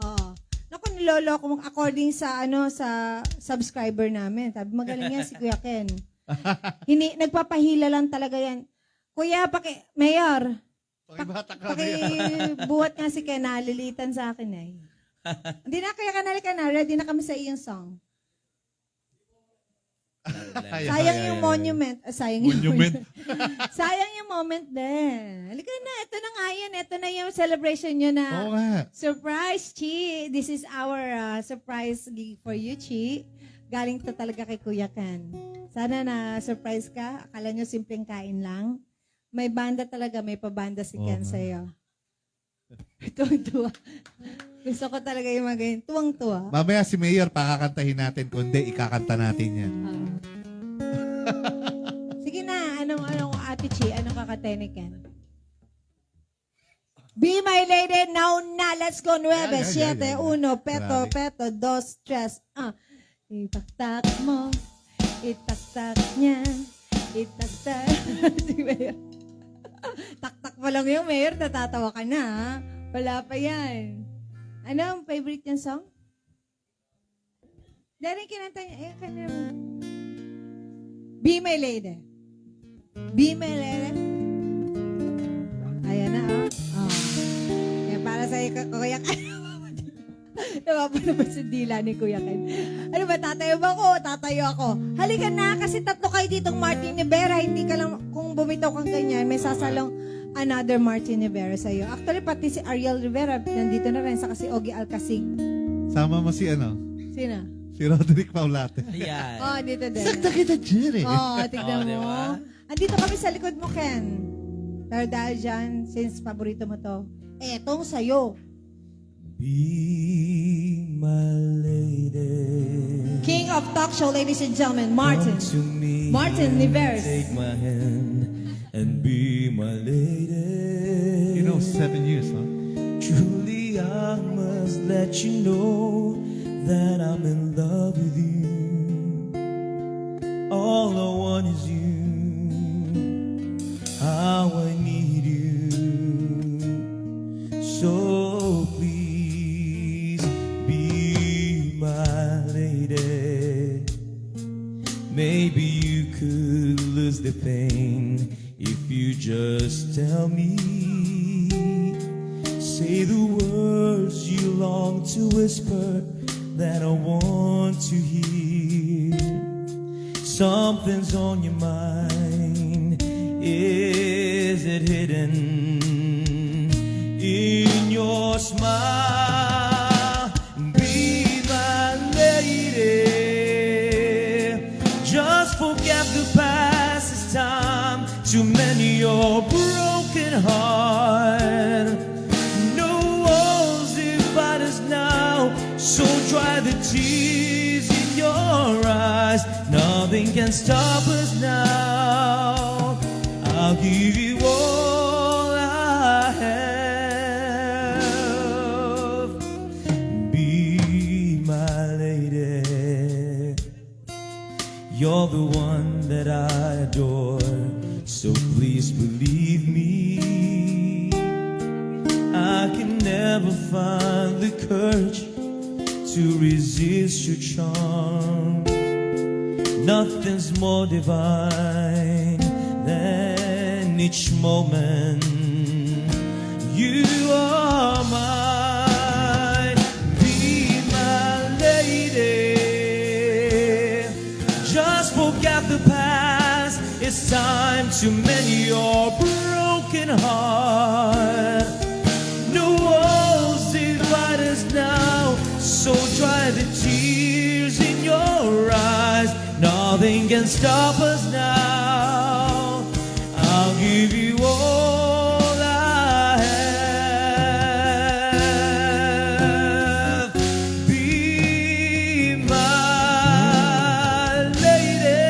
Oo. Naku, niloloko mo according sa sa subscriber namin. Sabi, magaling yan si Kuya Ken. Nagpapahila lang talaga yan. Kuya, Mayor, Pakibata ka, Mayor. buhat nga si Ken, nalilitan sa akin eh. Hindi na, Kuya Kanali ka na, ready na kami sa iyong song. Ay, Sayang ay, yung ay, ay. monument. Sayang yung Monument. Sayang yung moment din. Halika na, ito na nga yan. Ito na yung celebration nyo na. Oo nga. Surprise, Chi. This is our surprise gig for you, Chi. Galing to talaga kay Kuya Ken. Sana na surprise ka. Akala nyo simpleng kain lang. May banda talaga. May pabanda si Ken Oo nga. sa'yo. Tuwang-tuwa. Gusto ko talaga yung mga ganyan. Tuwang-tuwa. Mamaya si Mayor, pakakantahin natin. Kundi, ikakanta natin yan. Sige na. Anong Ate Chi? Anong kakatay ni Ken? Be my lady, now na. Let's go. 9, Yan, 7, yan. 1, peto, Grabe. peto, 2, 3. Itaktak mo. Itaktak niya. Itaktak. Si Mayor. Taktak pa lang yung Mayor. Natatawa ka na. Ha? Wala pa yan. Ano ang favorite niyang song? Dahil kinanta niya. Kanina mo. Be my lady. Be my lady. Ayan na, oh. Yan, para sa Kuya Ken. Napapalabas yung dila ni Kuya Ken. Ano ba, tatayo ba ako? Tatayo ako. Halika na, kasi tatlo kayo ditong Martin Rivera. Hindi ka lang, kung bumitaw kang ganyan, may sasalong another Martin Rivera sa'yo. Actually, pati si Ariel Rivera, nandito na rin, saka si Ogie Alcacig. Sama mo si Sino? si Roderick Paulate. Ayan. Oh, dito din. Sakta kita dyan eh. Oh, tignan Oh, mo. diba? Andito kami sa likod mo, Ken. Pero dahil dyan, since paborito mo to, etong sa'yo. Be my lady. King of talk show, ladies and gentlemen, Martin. Come to me. Martin Niveres. Take my hand and be my lady. You know, 7 years, huh? Truly, I must let you know that I'm in love with you. All I want is you. How I need you. So please be my lady. Maybe you could lose the pain if you just tell me. Say the words you long to whisper that I want to hear. Something's on your mind. Is it hidden in your smile? Be my lady. Just forget the past. It's time to mend your broken heart. No walls divide us now, so dry the tears in your eyes. Nothing can stop us now. I'll give you all I have. Be my lady. You're the one that I adore, so please believe me. I can never find the courage to resist your charm. Nothing's more divine than each moment. You are mine. Be my lady. Just forget the past. It's time to mend your broken heart. No walls divide us now, so dry the tears in your eyes. Nothing can stop us now. I'll give you all I have. Be my lady.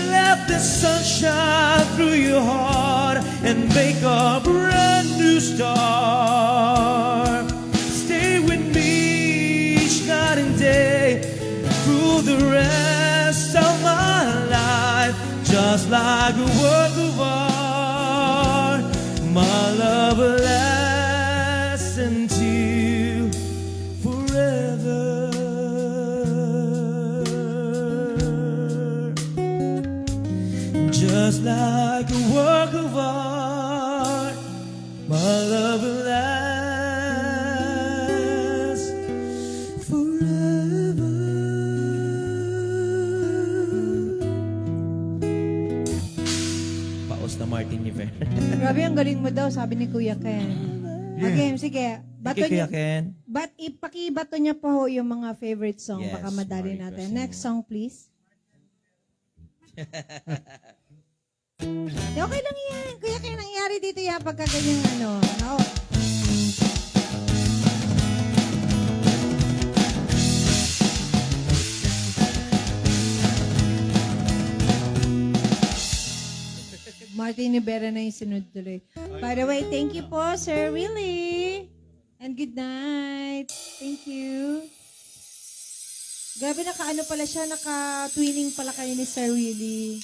Let the the sunshine through your heart and make a brand new start. Stay with me each night and day through the rest of my life, just like a work of art. My love will last until forever. Just like a work of art, my love will last forever. Paos na Martin Niver. Grabe, ang galing mo daw, sabi ni Kuya Ken. Yeah. Okay, sige. Bato Kuya niya, Ken. ipakibato niya pa ho yung mga favorite song. Yes, Baka madali Mario natin. Cosimo. Next song, please. Okay lang yan. Kuya Ken, nangyari dito yan pagka ganyan ano. No. Martin Rivera na yung sunod tuloy. By the way, thank you po, Sir Willie. And good night. Thank you. Grabe, naka-ano pala siya, naka-twinning pala kayo ni Sir Willie.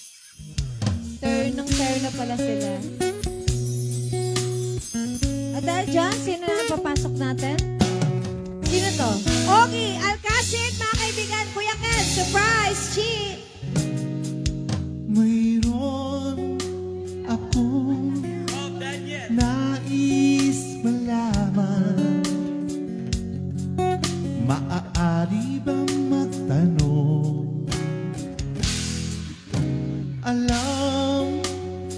Turn na pala sila. At dahil dyan, sino na papasok natin? Sino to? Ogie Alcacid, mga kaibigan. Kuya Ken, surprise! Chi! Mayroon akong nais malaman. Maaari bang magtanong? Alam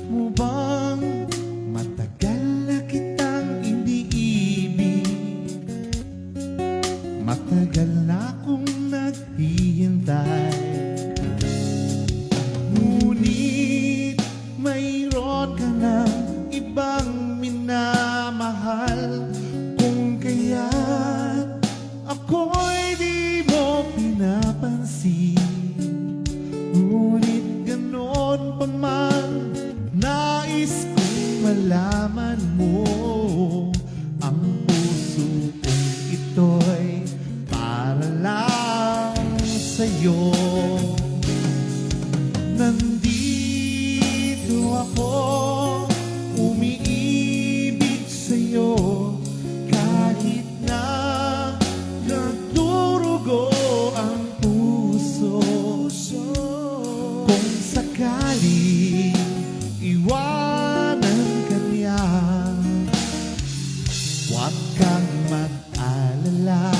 mo bang matagal na kitang iniibig? Matagal na akong naghihintay. Ngunit mayroon ka ng ibang minamahal. Kung kaya't ako'y di mo pinapansin. Ngunit ganon pa man, nais kong malaman mo. Ang puso kong ito'y para lang sa'yo. Nandito ako, umiibig sa'yo, kahit na nagdurugo ang puso. Kung sakali iwanan ka niya, huwag kang mag-alala.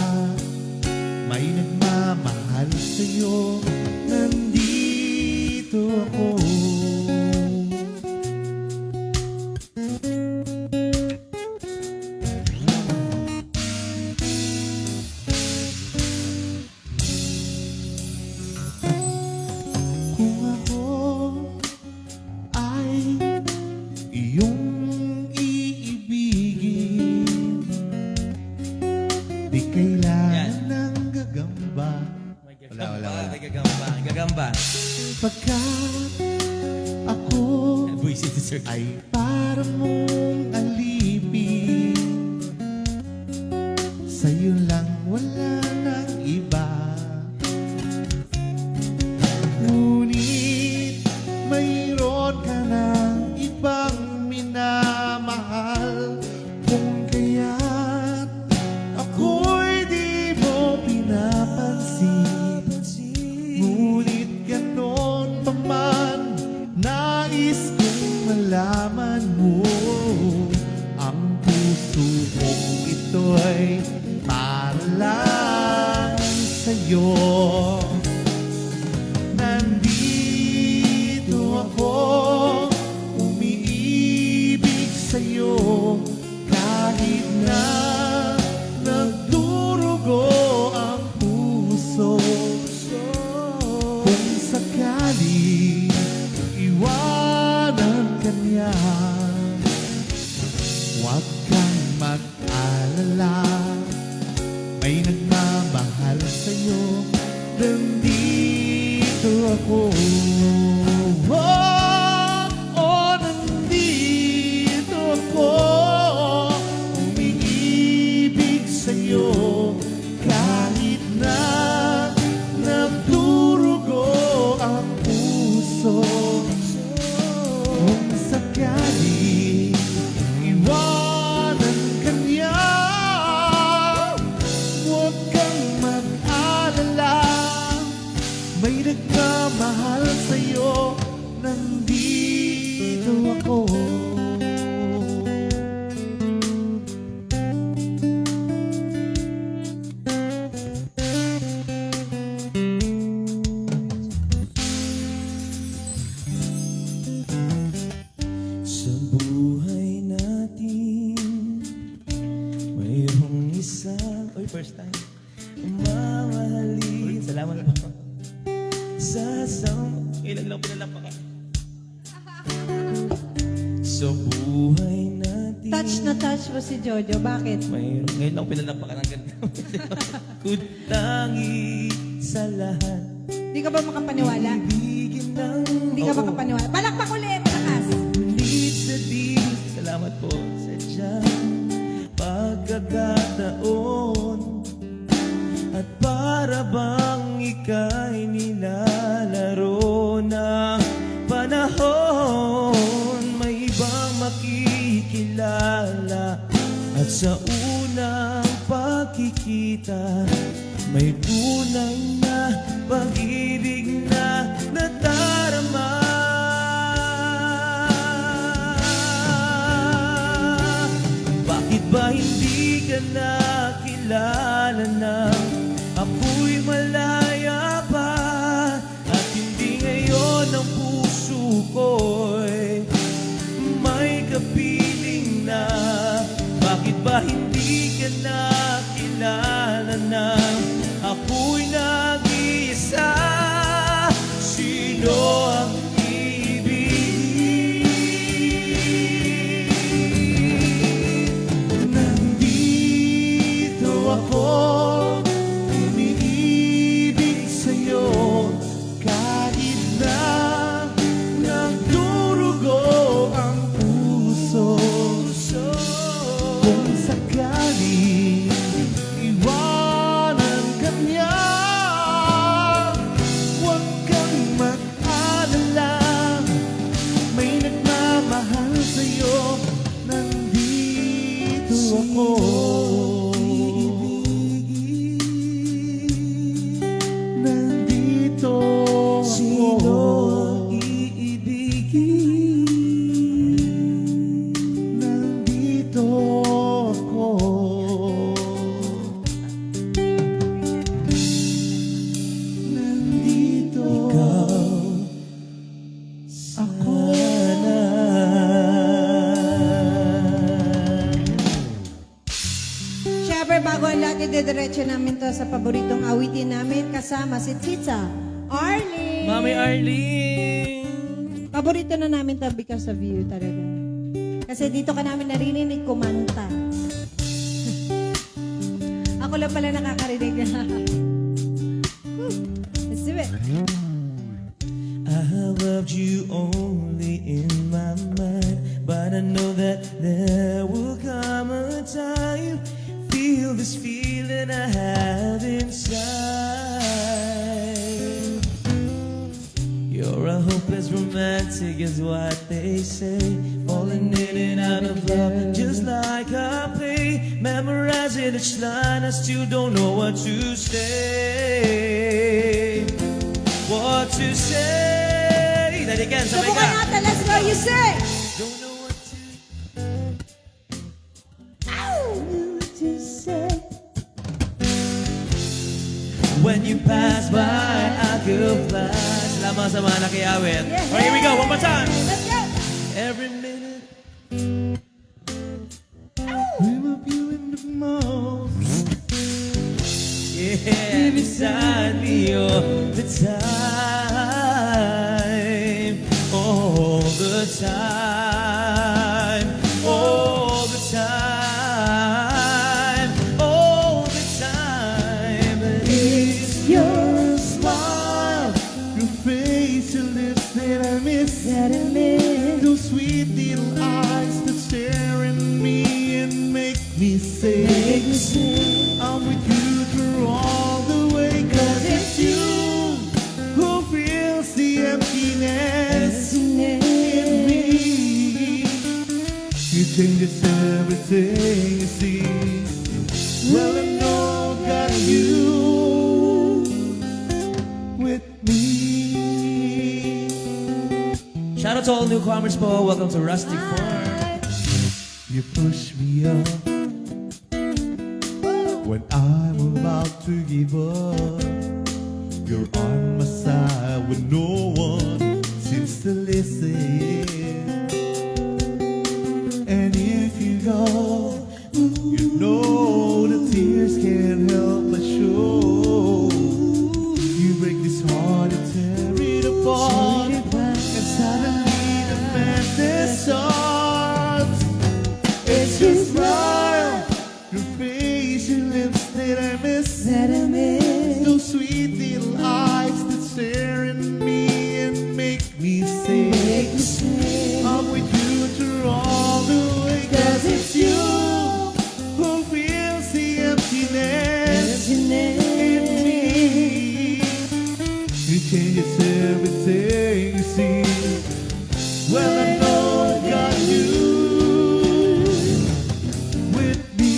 May nagmamahal sa'yo, nandito ako. Kung ako ay iyong iibigin, di kailangan ng gagamba. Wala. Gagamba. Pagkat ako Buisit si Sir. ay para mong alipin, sa'yo lang wala nang iba. Ngunit mayroon ka ng ibang minamahal. Kung kaya't ako'y di mo pinapansin. Ngunit ganon pa man, nais kong malaman mo. Ang puso kong ito'y para lang sa'yo. Nandito ako, umiibig sa'yo, kahit na nagdurugo ang puso. Kung sakali iwanan ka niya, huwag kang mag-alala. May nagmamahal sa'yo, nandito ako. Oh! puso. Kung sakali iwanan ka niya, huwag kang mag-alala. May nagmamahal sa'yo, nandito ako. Sa buhay natin, mayroong isa, first time, mamahalin. Salamat po. Ilang lang pinalapakan. Sa buhay natin, Touch na touch mo si Jojo. Bakit? mayroong, ngayon lang pinalapakan ang ganda. Kutangi sa lahat. Hindi ka ba makapaniwala? Ibigin ng Hindi ka makapaniwala. Palakpak ulit, malakas. Ngunit sa Diyos, salamat po sa Diyos, pagkakataon, at para bang ika'y nilalaro ng panahon, may ibang makikilala, at sa unang pagkikita, may tunay na pag-ibig na nadarama. Bakit ba hindi ka nakilala na ako'y malaya pa, at hindi ngayon ang puso ko'y may kapiling na? Bakit ba hindi ka nakilala na ako'y nag-iisa? Sino ang ibig? Nandito ako, umiibig sa'yo, kahit na nagdurugo ang puso. Kung sakali iwanan ka niya, huwag kang mag-alala. May nagmamahal sa'yo, nandito ako. Nandito ako. Sino ang iibigin? Nandito ako. Nandito ako. Siyempre, bago ang lahat, idediretso namin to sa paboritong awitin namin kasama si Tita Arlene. Mami Arlene. Paborito na namin to because of you talaga. Kasi dito ka namin narinig kumanta. Ako lang pala nakakarinig na. Let's do it. I have loved you only in my mind, but I know that there will come a time. Feel this feeling I have inside. You're a hopeless romantic is what they say, falling in and out of love just like I play, memorizing each line. I still don't know what to say. What to say? That again, sabay Subukan ka. natin. Let's go. You say. Don't know what to say. When you pass by, I could fly. Salamat sa mga nakiawit. Yeah. Alright, here we go. One more time. Let's go. Every minute Dream of you in the most. yeah, beside me all the time. All the time. All the time. All the time. And it's Your smile, your face, your lips that I miss. Those sweet little eyes that stare at me and make me say, I'm with you through all the way. 'Cause it's you who fills the emptiness. changes everything you see. Well, I know I got you with me. Shout out to all newcomers po. Welcome to Rustic Farm. You push me up when I'm about to give up. You're on my side when no one seems to listen. And if you go, you know the tears can't help but show. You break this heart and tear it apart, and suddenly the madness starts. It's your smile, your face, your lips that I miss. Those sweet little eyes that stare at me and make me say, I'm with you through all the way. 'Cause it's you who feels the emptiness in me. You changes everything you see. Well, I know I got you with me.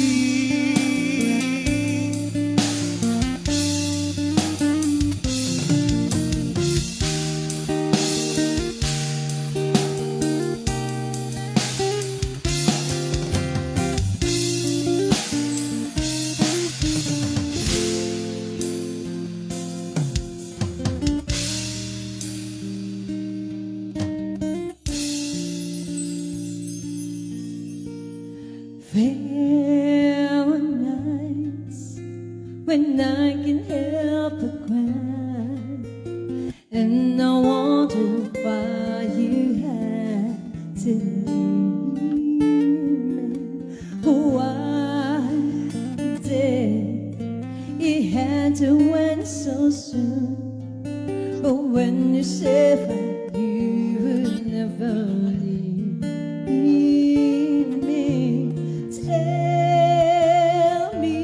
There were nights when I can help but cry, and I wonder why you had to leave me. Why did it had to end so soon? But when you said that you would never leave me, tell me,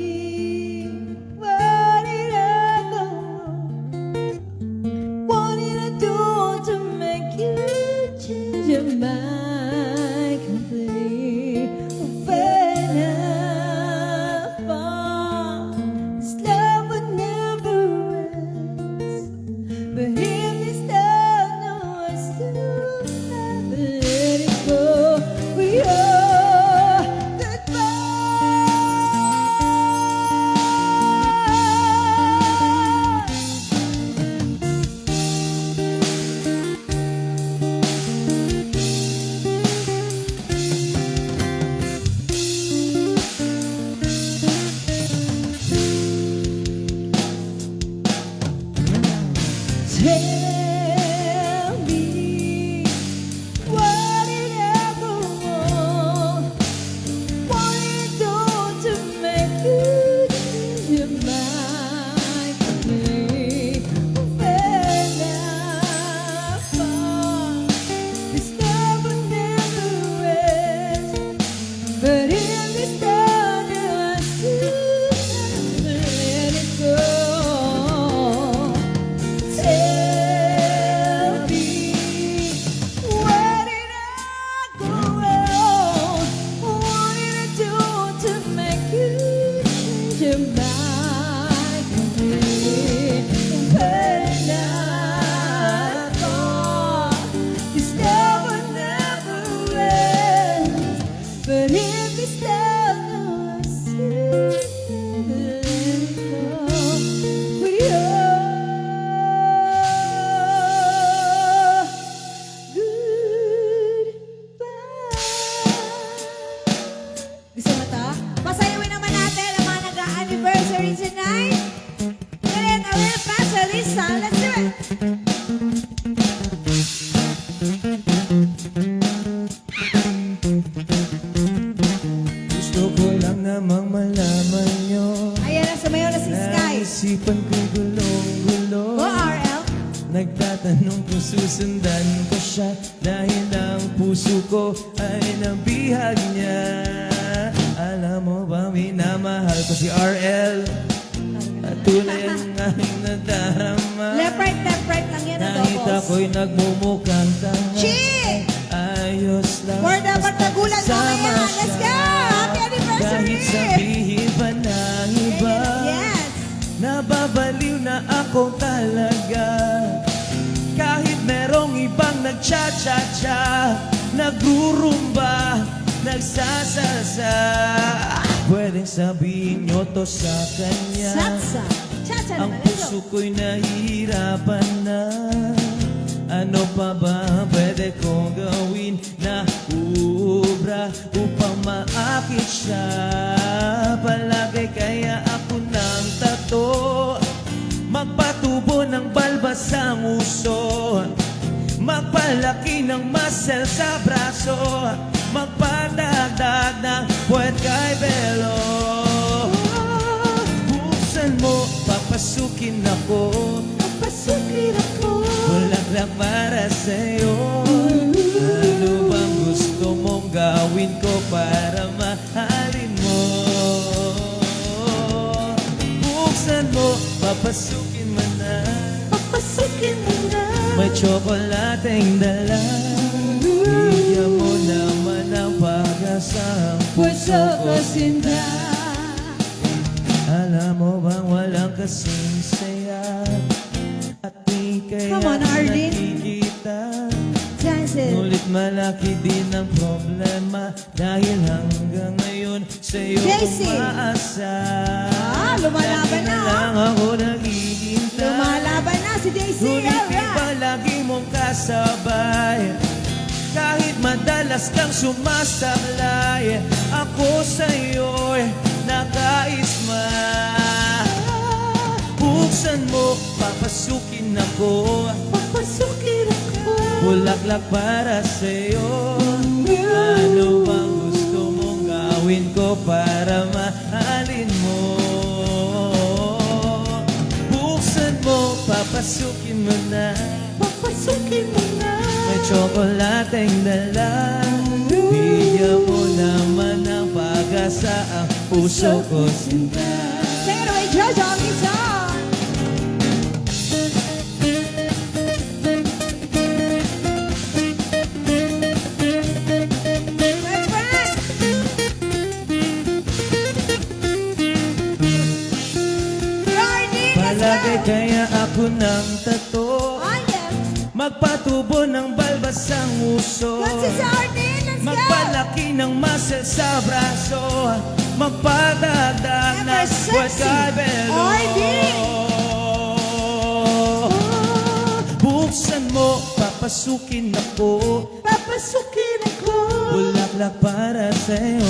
where did I go? What did I do to make you change your mind completely? When I fall, this love would never end. But in this love, no, I still never let it go. We are goodbye. Tell me, what did I go wrong? What did I do to make you change your mind completely? When I fall, this love will never end. But in this love, I still never let it go. Tell me, where did I go wrong? What did I do to make you change your mind completely? When I thought this love would never end, but in this love, no, I still never let it go. We are goodbye. Gusto mo to? Pasayawin naman natin ang mga nag-anniversary tonight. Galit, Awil, Pastor Lisa. Let's do it! Gusto ko lang namang malaman nyo. Ayan na, sumayaw na si Sky. Naisipan ko'y gulong-gulo. Go, RL. Nagtatanong kung susundan ko siya dahil ang puso ko ay nabihag niya. Alam mo ba, minamahal ko si RL at tunay ang aking nadarama. Left, right lang yan ang Nakita vocals. ko'y nagmumukhang tanga. Chi! Ayos lang Or dapat basta nagulat kasama mamaya. sabihin pa ng iba, Yes! nababaliw na ako talaga. Kahit merong ibang nagcha-cha-cha, nagrurumba, nagsasalsa, pwedeng sabihin nyo to sa kanya. Salsa! Cha-cha Ang naman. Let's puso go! ko'y nahihirapan na. Ano pa ba pwede kong gawin na ubra upang maakit siya? Palagay kaya ako ng tato, magpatubo ng balbas ang uso, magpalaki ng muscle sa braso, magpadagdag ng puwet kay Belo. Buksan mo, papasukin ako, Papasukin ako. bulaklak para sa'yo. Ano bang gusto mong gawin ko para mahalin mo? Buksan mo, papasukin mo na, Papasukin mo na. may tsokolateng dala. Bigyan mo naman ang pag-asa ang Puso ko sinta. Alam mo bang walang kasing saya at di kaya Come on, Arlene. nakikita. Jansen. Ngunit malaki din ang problema dahil hanggang ngayon sa'yo JC. umaasa. Lumalaban Lagi na, lang ako naghihintay. Lumalaban na si JC. Ngunit Alright. iba lagi mong kasabay. Kahit madalas kang sumasaklay, ako sa'yo'y nakaisma. Buksan mo, papasukin ako, Papasukin ako. bulaklak para sa'yo. Ano bang gusto mong gawin ko para mahalin mo? Buksan mo, papasukin mo na, Papasukin mo na. may tsokolateng dala. Bigyan mo naman ng pag-asa ang puso ko sinta. Take it away, Jojo. Guitar. My friend. Yarnie, Palagay let's go. kaya ako ng tato, Oh, yeah. magpatubo ng balbas ang uso, Let's see, Yarnie. Let's go. magpalaki ng muscle sa braso, magpadagdag Ever ng puwet sexy. kay Belo. RD. Buksan mo, papasukin ako, Papasukin ako. bulaklak para sa'yo.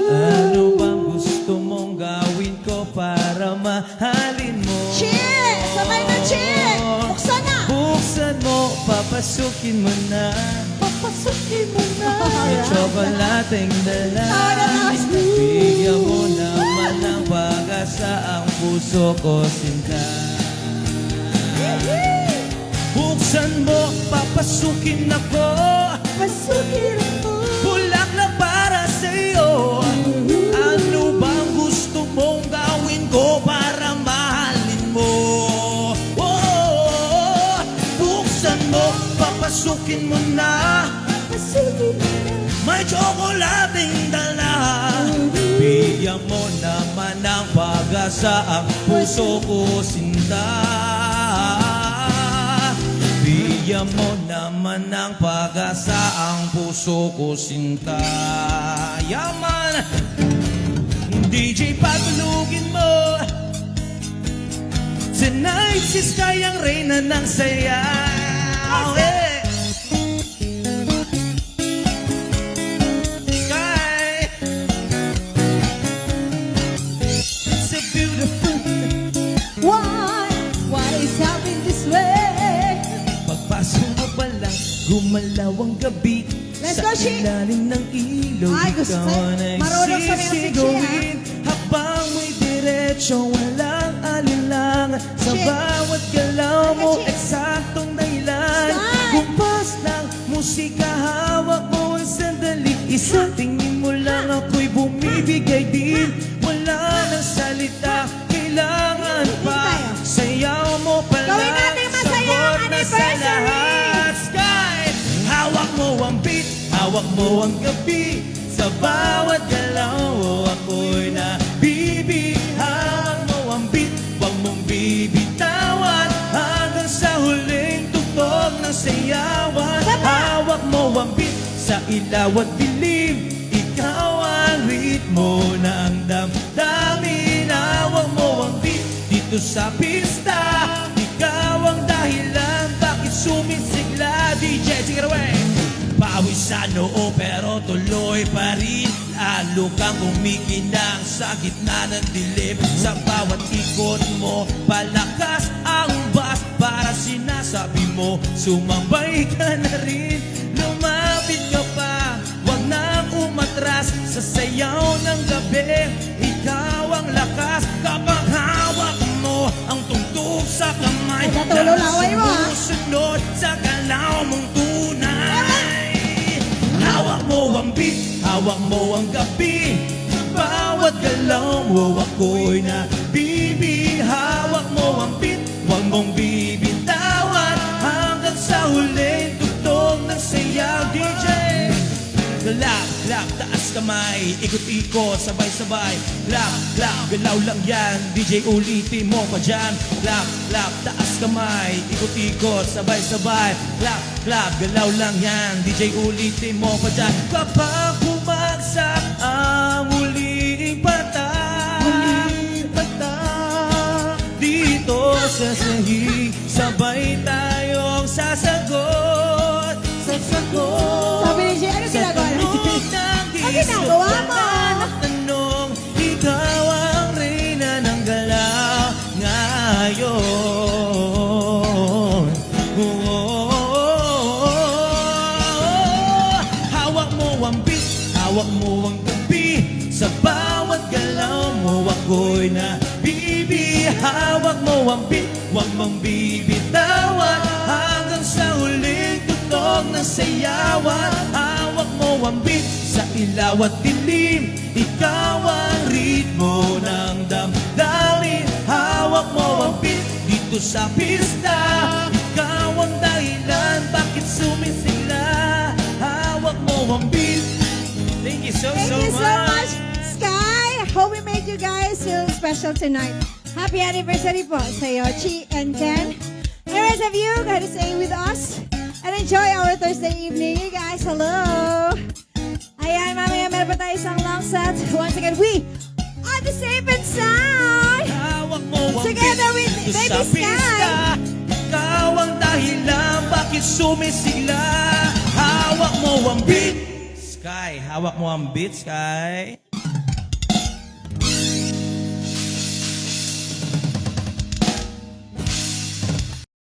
Ano bang gusto mong gawin ko para mahalin mo? Chill! Sabay na chill! Buksan na! Buksan mo, papasukin mo na, Papasukin mo na. may tsokolateng dala. Alright. Bigyan mo naman ng pag-asa ang puso ko sinta. Buksan mo, papasukin ako, Papasukin ako. bulaklak para sa'yo. Ano bang gusto mong gawin ko para mahalin mo? Oh, buksan mo, papasukin mo na, Papasukin mo na. may tsokolating dala. Bigyan mo naman ng pag-asa ang puso ko sinta. Bigyan mo naman ng pag-asa ang puso ko sinta. Yaman! DJ, patulugin mo. Tonight, si Sky ang reyna ng sayaw. Hey! Sky! It's a beautiful. Why? Why is happening this way? Pagpasok mo pa lang, gumalaw ang gabi. Let's Sa go, Shi! ilalim ng ilaw, Ay, gusto ikaw ko. ang Marunong sa music, Shi, nagsisigawin. Habang mo'y diretso, walang alinlang. Sa Shi! bawat galaw mo, Shi! eksaktong dahilan. Sky! Kumpas ng musika, hawak mo ang sandali. Isang tingin mo lang ako'y bumibigay din. Wala nang salita, kailangan pa. tayo. Sayaw mo pa lang. Gawin natin masaya ang Sagot na sa anniversary! lahat. Sky! Hawak mo ang beat, hawak mo ang gabi. Sa bawat galaw, ako tugtog ng sayawan. Hawak mo ang beat sa ilaw at dilim. Ikaw ang ritmo ng damdamin. Hawak mo ang beat dito sa pista. Ikaw ang dahilan bakit sumisigla. DJ, take it away. Pawis sa noo pero tuloy pa rin. Lalo kang kumikinang sa gitna ng dilim. Sa bawat ikot mo, palakas ang bas. Para sinasabi mo, sumabay ka na rin. Lumapit ka pa, wag nang umatras. Sa sayaw ng gabi, ikaw ang lakas. Kapag hawak mo ang tungtog sa kamay, Ay, natulo laway mo, ah. sumusunod sa galaw mong tunay. Hawak mo ang beat, hawak mo ang gabi. Bawat galaw mo ako'y nabibi. Hawak mo ang beat, huwag mong bibitawan. Hanggang sa huling tugtog ng sayaw. DJ, clap, clap, taas kamay. Ikot-ikot, sabay-sabay. Clap, clap, galaw lang yan. DJ, ulitin mo pa dyan. Clap, clap, taas kamay. Ikot-ikot, sabay-sabay. Clap, clap, galaw lang yan. DJ, ulitin mo pa dyan. Kapag bumagsak ang huling patak, dito sa sahig, sabay tayong sasagot. Sabi ni Jay, ano ginagawa natin? Ang ginagawa mo? Tanong, ikaw ang reyna ng galaw ngayon. Hawak mo ang beat, hawak mo ang gabi. Sa bawat galaw mo ako'y nabibi. Hawak mo ang beat, huwag mong bibitawan. Hanggang sa huling tugtog ng sayawan. Hawak mo ang beat sa ilaw at dilim. Ikaw ang ritmo ng damdamin. Hawak mo ang beat dito sa pista. Ikaw ang dahilan bakit sumisigla. Hawak mo ang beat. Thank you so Thank you so much, Sky. Hope we made you guys feel special tonight. Happy anniversary po sa Yochi and Ken. And the rest of you, go ahead and stay with us and enjoy our Thursday evening. You guys, hello. Ayan, mamaya meron pa tayo isang long set. Once again, we are the safe and sound. Hawak mo ang Together beat with dito Baby sa Sky. pista. Ikaw ang dahilan bakit sumisigla. Hawak mo ang beat. Sky, hawak mo ang beat, Sky.